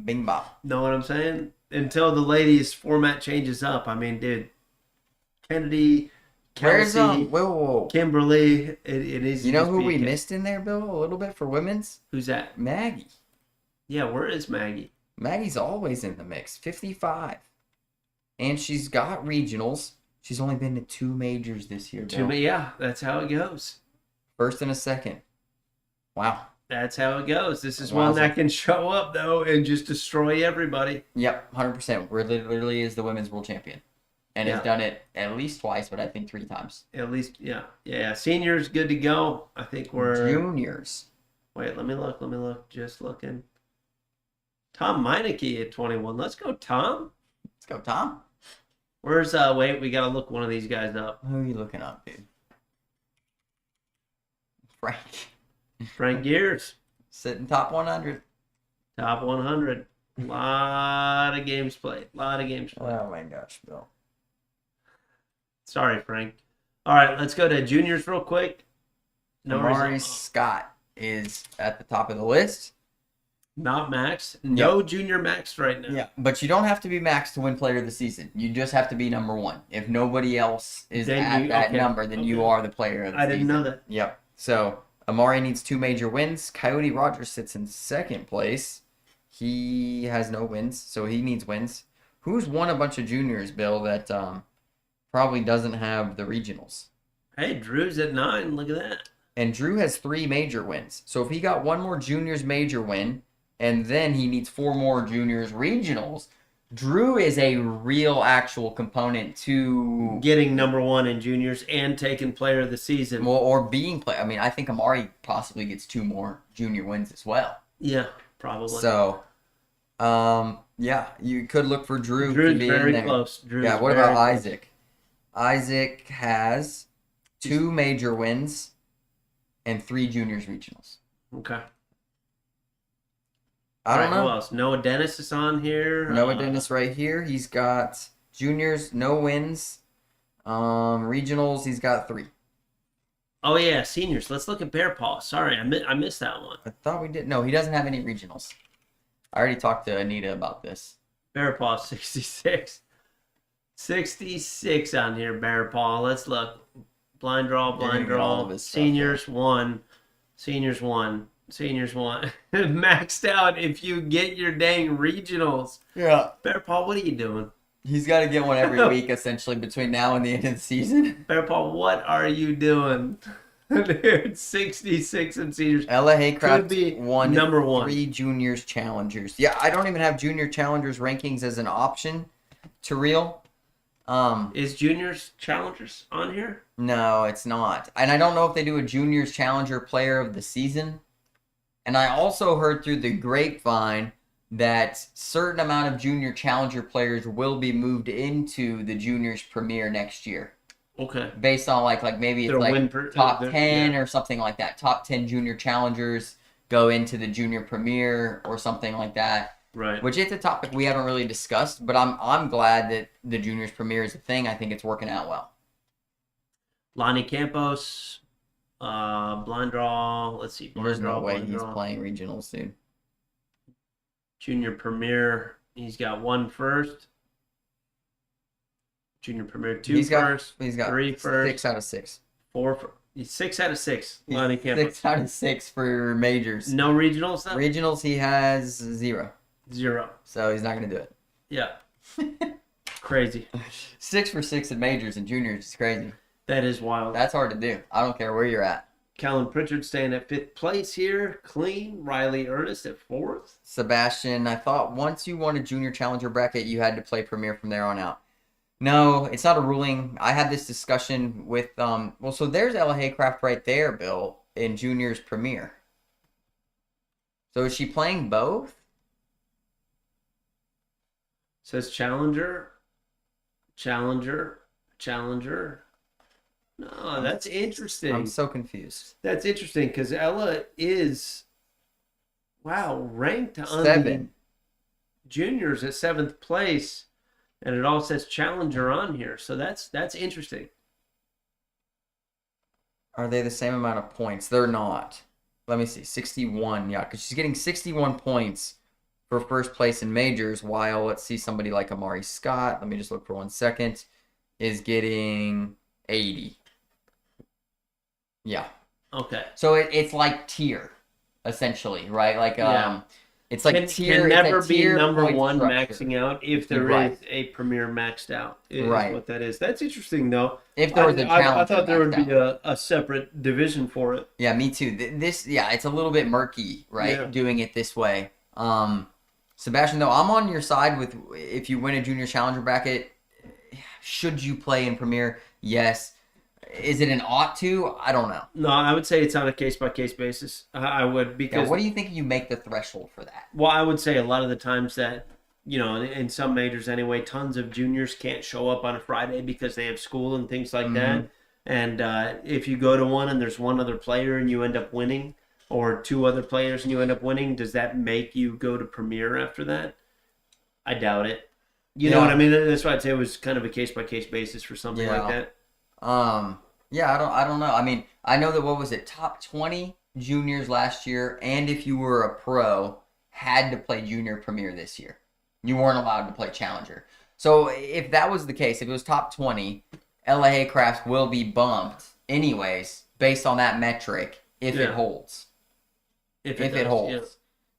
Bing bop. Know what I'm saying? Until the ladies' format changes up. I mean, dude, Kennedy, Kelsey, whoa. Kimberly. It is. You know who we missed in there, Bill? A little bit for women's. Who's that? Maggie. Yeah, where is Maggie? Maggie's always in the mix. 55, and she's got regionals. She's only been to 2 majors this year, Bill. Yeah, that's how it goes. First and a second. Wow. That's how it goes. This is one that can show up, though, and just destroy everybody. Yep, 100%. We're literally is the women's world champion. And has done it at least twice, but I think 3 times. At least, yeah. Yeah, seniors, good to go. I think we're... Juniors. Wait, let me look. Just looking. Tom Meineke at 21. Let's go, Tom. Let's go, Tom. Where's, wait, we got to look one of these guys up. Who are you looking up, dude? Frank Gears. Sitting top 100. Top 100. Lot of games played. Oh my gosh, Bill. Sorry, Frank. All right, let's go to juniors real quick. Amari Scott is at the top of the list. Not maxed. No junior maxed right now. Yeah, but you don't have to be maxed to win player of the season. You just have to be number 1. If nobody else is at that number, then you are the player of the season. I didn't know that. Yep. So Amari needs 2 major wins. Coyote Rogers sits in 2nd place. He has no wins, so he needs wins. Who's won a bunch of juniors, Bill, that probably doesn't have the regionals? Hey, Drew's at 9. Look at that. And Drew has 3 major wins. So if he got 1 more juniors major win, and then he needs 4 more juniors regionals, Drew is a real actual component to getting number 1 in juniors and taking player of the season. Well, or being player. I mean, I think Amari possibly gets 2 more junior wins as well. Yeah, probably. So, yeah, you could look for Drew Drew's to be very in there. Close. Yeah, what about Isaac? Isaac has 2 major wins and 3 juniors regionals. Okay. I don't know. Who else? Noah Dennis is on here. Noah Dennis right here. He's got juniors, no wins. Regionals, he's got 3. Oh, yeah, seniors. Let's look at Bear Paw. Sorry, I missed that one. I thought we did. No, he doesn't have any regionals. I already talked to Anita about this. Bear Paw 66. 66 on here, Bear Paul. Let's look. Blind draw, You're gonna blind get all draw. of his stuff, Seniors one. Seniors one. Seniors one. Maxed out if you get your dang regionals. Yeah. Bear Paul, what are you doing? He's got to get one every week, essentially, between now and the end of the season. Bear Paul, what are you doing? Dude, 66 in seniors. Ella Haycraft Could be won number 1. 3 juniors challengers. Yeah, I don't even have junior challengers rankings as an option to reel. Is juniors challengers on here? No, it's not. And I don't know if they do a juniors challenger player of the season. And I also heard through the grapevine that certain amount of junior challenger players will be moved into the juniors premier next year. Okay. Based on like maybe it's Their like top 10 yeah. or something like that. Top 10 junior challengers go into the junior premier or something like that. Right. Which it's a topic we haven't really discussed, but I'm glad that the juniors premier is a thing. I think it's working out well. Lonnie Campos, blind draw. Let's see. There's no way he's playing regionals, dude. Junior premier. He's got 1 first. Junior premier 2 first. He's got 3 first. 6 out of 6. 4. He's 6 out of 6. Lonnie Campos. 6 out of 6 for majors. No regionals though? Regionals he has 0. 0. So he's not gonna do it. Yeah. Crazy. 6 for 6 in majors and juniors is crazy. That is wild. That's hard to do. I don't care where you're at. Callan Pritchard staying at 5th place here. Clean. Riley Ernest at 4th. Sebastian, I thought once you won a junior challenger bracket, you had to play premier from there on out. No, it's not a ruling. I had this discussion with well, so there's Ella Haycraft right there, Bill, in juniors premier. So is she playing both? Says challenger. Challenger. Challenger. No, that's interesting. I'm so confused. That's interesting because Ella is, wow, ranked on 7. the juniors at 7th place, and it all says challenger on here. So that's interesting. Are they the same amount of points? They're not. Let me see. 61. Yeah, because she's getting 61 points for first place in majors, while let's see somebody like Amari Scott. Let me just look for 1 second. Is getting 80. Yeah. Okay. So it's like tier, essentially, right? Like Yeah. it's like tier. Can never it's a be tier number point 1 structure. maxing out if there Right. is a premier maxed out. Is Right. what that is. That's interesting though. If there was a challenge, I thought there would be a separate division for it. Yeah, me too. This, yeah, it's a little bit murky, right? Yeah. Doing it this way. Sebastian, though, I'm on your side with if you win a junior challenger bracket, should you play in Premier? Yes. Is it an ought to? I don't know. No, I would say it's on a case-by-case basis. I would because Yeah, what do you think you make the threshold for that? well, I would say a lot of the times that, you know, in some majors anyway, tons of juniors can't show up on a Friday because they have school and things like that. And if you go to one and there's one other player and you end up winning, or 2 other players and you end up winning, does that make you go to Premier after that? I doubt it. You know what I mean? That's why I'd say it was kind of a case-by-case basis for something like that. Yeah, I don't know. I mean, I know that what was it, top 20 juniors last year, and if you were a pro, had to play junior premier this year. You weren't allowed to play challenger. So if that was the case, if it was top 20, Ella Haycraft will be bumped anyways based on that metric if it holds. If it holds. Yeah.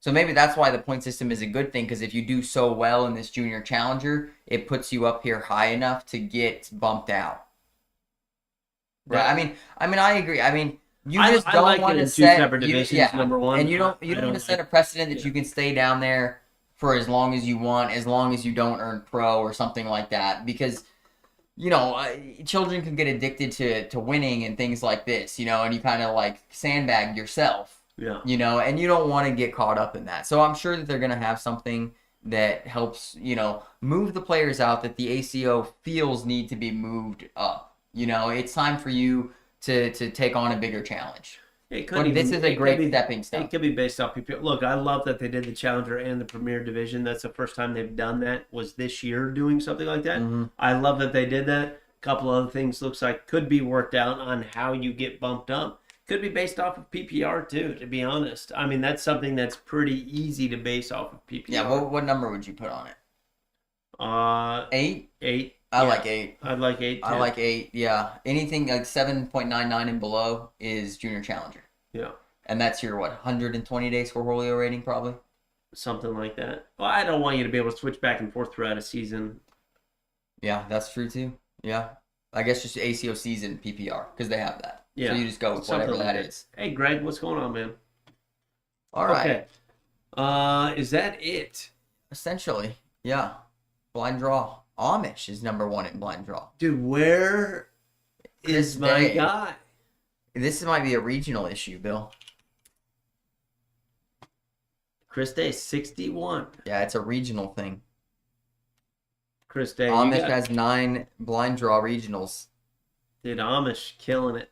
So maybe that's why the point system is a good thing, because if you do so well in this junior challenger, it puts you up here high enough to get bumped out. Right. I mean, I agree. I mean, you just don't like want it in to 2 set separate divisions. Number 1, and you don't want to set a precedent that you can stay down there for as long as you want, as long as you don't earn pro or something like that, because you know, children can get addicted to winning and things like this, you know, and you kind of like sandbag yourself. Yeah. You know, and you don't want to get caught up in that. So I'm sure that they're going to have something that helps, you know, move the players out that the ACO feels need to be moved up. You know, it's time for you to take on a bigger challenge. This is a great stepping stone. It could be based off people. Look, I love that they did the Challenger and the Premier Division. That's the first time they've done that, was this year doing something like that. Mm-hmm. I love that they did that. A couple other things looks like could be worked out on how you get bumped up. Could be based off of PPR too, to be honest. I mean, that's something that's pretty easy to base off of PPR. Yeah, what number would you put on it? 8. I like 8. I'd like 8 too. I like 8. Yeah, anything like 7.99 and below is junior challenger. Yeah. And that's your, what, 120 day Cornholio rating, probably? Something like that. Well, I don't want you to be able to switch back and forth throughout a season. Yeah, that's true, too. Yeah. I guess just ACO season PPR, because they have that. Yeah. So you just go with whatever Something like that that. is. Hey, Greg, what's going on, man? All right. Okay. Is that it? Essentially, yeah. Blind draw. Amish is number 1 in blind draw. Dude, where is Chris my Day. guy? This might be a regional issue, Bill. Chris Day, 61. Yeah, it's a regional thing. Chris Day. Amish has 9 blind draw regionals. Dude, Amish killing it.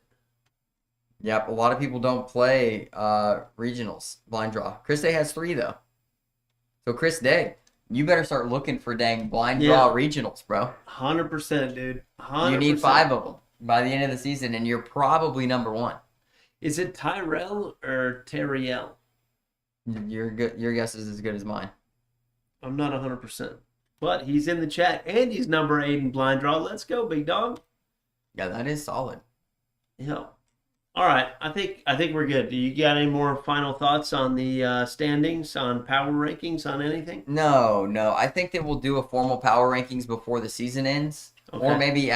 Yep, a lot of people don't play regionals, blind draw. Chris Day has 3, though. So, Chris Day, you better start looking for dang blind draw regionals, bro. 100%, dude. 100%. You need 5 of them by the end of the season, and you're probably number 1. Is it Tyrell or Terriel? Your guess is as good as mine. I'm not 100%. But he's in the chat, and he's number 8 in blind draw. Let's go, big dog. Yeah, that is solid. Yeah. All right. I think we're good. Do you got any more final thoughts on the standings, on power rankings, on anything? No. I think that we'll do a formal power rankings before the season ends. Okay. Or maybe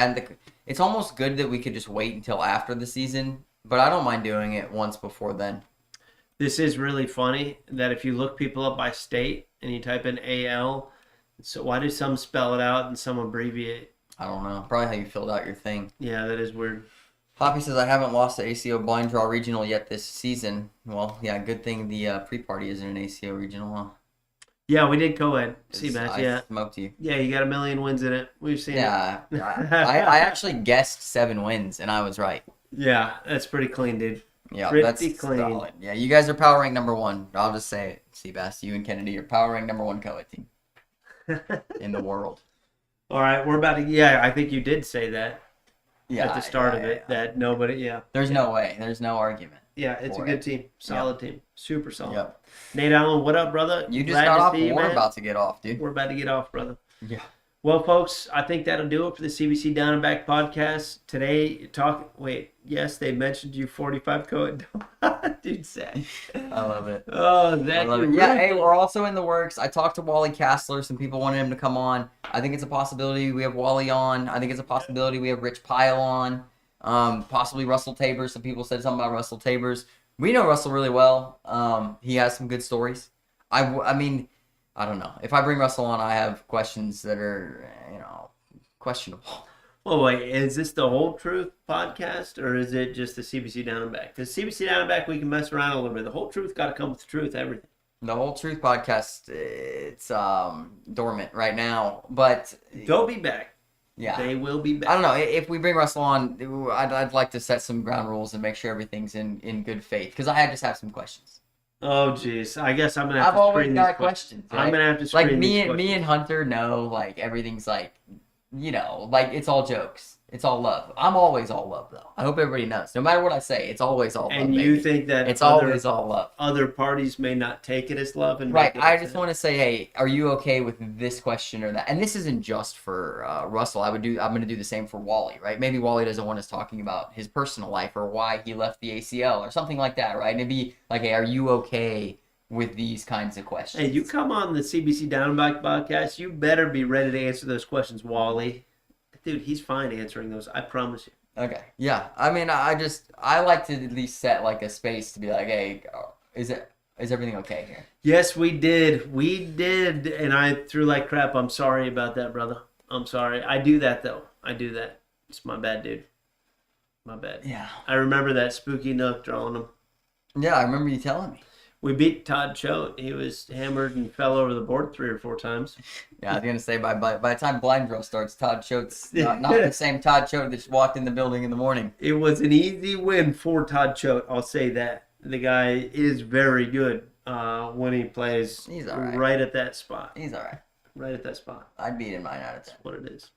it's almost good that we could just wait until after the season, but I don't mind doing it once before then. This is really funny that if you look people up by state and you type in AL, so why do some spell it out and some abbreviate? I don't know. Probably how you filled out your thing. Yeah, that is weird. Poppy says, I haven't lost the ACO blind draw regional yet this season. Well, yeah, good thing the pre-party isn't an ACO regional, huh? Yeah, we did co-ed. CBC, I yeah. smoked you. Yeah, you got 1 million wins in it. We've seen it. Yeah, I actually guessed 7 wins, and I was right. Yeah, that's pretty clean, dude. Yeah, Pretty that's clean. solid. Yeah, you guys are power rank number 1. I'll just say it, Seabass. You and Kennedy are power rank number 1 co-ed team in the world. All right, we're about to. Yeah, I think you did say that at the start of it. Yeah. That nobody. Yeah. There's no way. There's no argument. Yeah, it's a good team. Solid team. Super solid. Yep. Nate Allen, what up, brother? You just Glad got to off. see you, We're man. about to get off, dude. We're about to get off, brother. Yeah. Well, folks, I think that'll do it for the CBC Down and Back podcast today. Yes, they mentioned you 45 co-ed. Dude, sad. I love it. Oh, Zach, I love it. Yeah, hey, we're also in the works. I talked to Wally Castler. Some people wanted him to come on. I think it's a possibility we have Wally on. I think it's a possibility we have Rich Pyle on. Possibly Russell Tabers. Some people said something about Russell Tabers. We know Russell really well. He has some good stories. I mean, I don't know. If I bring Russell on, I have questions that are, questionable. Well, wait, is this the Whole Truth podcast or is it just the CBC Down and Back? Because CBC Down and Back, we can mess around a little bit. The Whole Truth got to come with the truth, everything. The Whole Truth podcast, it's dormant right now, but They'll be back. Yeah, they will be back. I don't know. If we bring Russell on, I'd like to set some ground rules and make sure everything's in good faith because I just have some questions. Oh, jeez. I guess I'm going to have I've to always screen got these questions. Right? I'm going to have to screen like these me and Hunter know like everything's like, like it's all jokes. It's all love. I'm always all love though. I hope everybody knows. No matter what I say, it's always all love. And you baby. think that it's always all love. Other parties may not take it as love, and right. I just want to say, hey, are you okay with this question or that? And this isn't just for Russell. I'm going to do the same for Wally. Right? Maybe Wally doesn't want us talking about his personal life or why he left the ACL or something like that. Right? And it'd be like, hey, are you okay with these kinds of questions? Hey, you come on the CBC Down and Back podcast, you better be ready to answer those questions, Wally. Dude, he's fine answering those. I promise you. Okay. Yeah. I mean, I like to at least set like a space to be like, hey, is everything okay here? Yes, we did. We did, and I threw like crap. I'm sorry about that, brother. I'm sorry. I do that though. I do that. It's my bad, dude. My bad. Yeah. I remember that spooky nook drawing him. Yeah, I remember you telling me. We beat Todd Choate. He was hammered and fell over the board 3 or 4 times. Yeah, I was gonna say by the time blind draw starts, Todd Choate's not the same Todd Choate that just walked in the building in the morning. It was an easy win for Todd Choate. I'll say that. The guy is very good when he plays. He's all right. Right at that spot. He's all right. Right at that spot. I'd beat him 9 out of 10. That's what it is.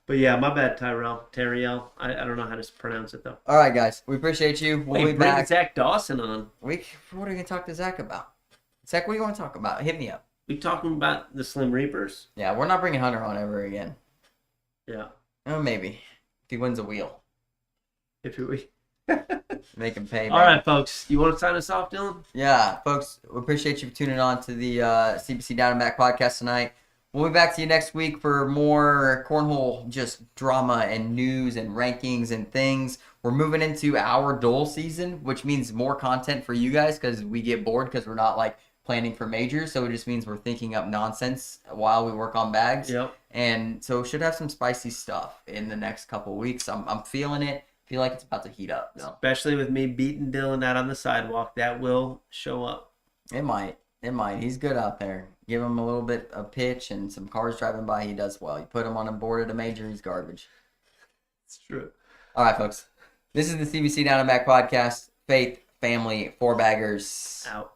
But yeah, my bad, Terriel. I don't know how to pronounce it though. All right, guys, we appreciate you. We'll be bring back. Zach Dawson on. What are we gonna talk to Zach about? Zach, what do you want to talk about? Hit me up. We talking about the Slim Reapers? Yeah, we're not bringing Hunter on ever again. Yeah. Oh, maybe. If he wins a wheel. If we. Make him pay, All man. right, folks. You want to sign us off, Dylan? Yeah, folks, we appreciate you for tuning on to the CBC Down and Back podcast tonight. We'll be back to you next week for more cornhole just drama and news and rankings and things. We're moving into our dull season, which means more content for you guys because we get bored because we're not like planning for majors. So it just means we're thinking up nonsense while we work on bags. Yep. And so we should have some spicy stuff in the next couple of weeks. I'm feeling it. Feel like it's about to heat up. So. Especially with me beating Dylan out on the sidewalk, that will show up. It might. He's good out there. Give him a little bit of pitch and some cars driving by, he does well. You put him on a board at a major, he's garbage. It's true. All right, folks. This is the CBC Down and Back podcast. Faith, family, four baggers. Out.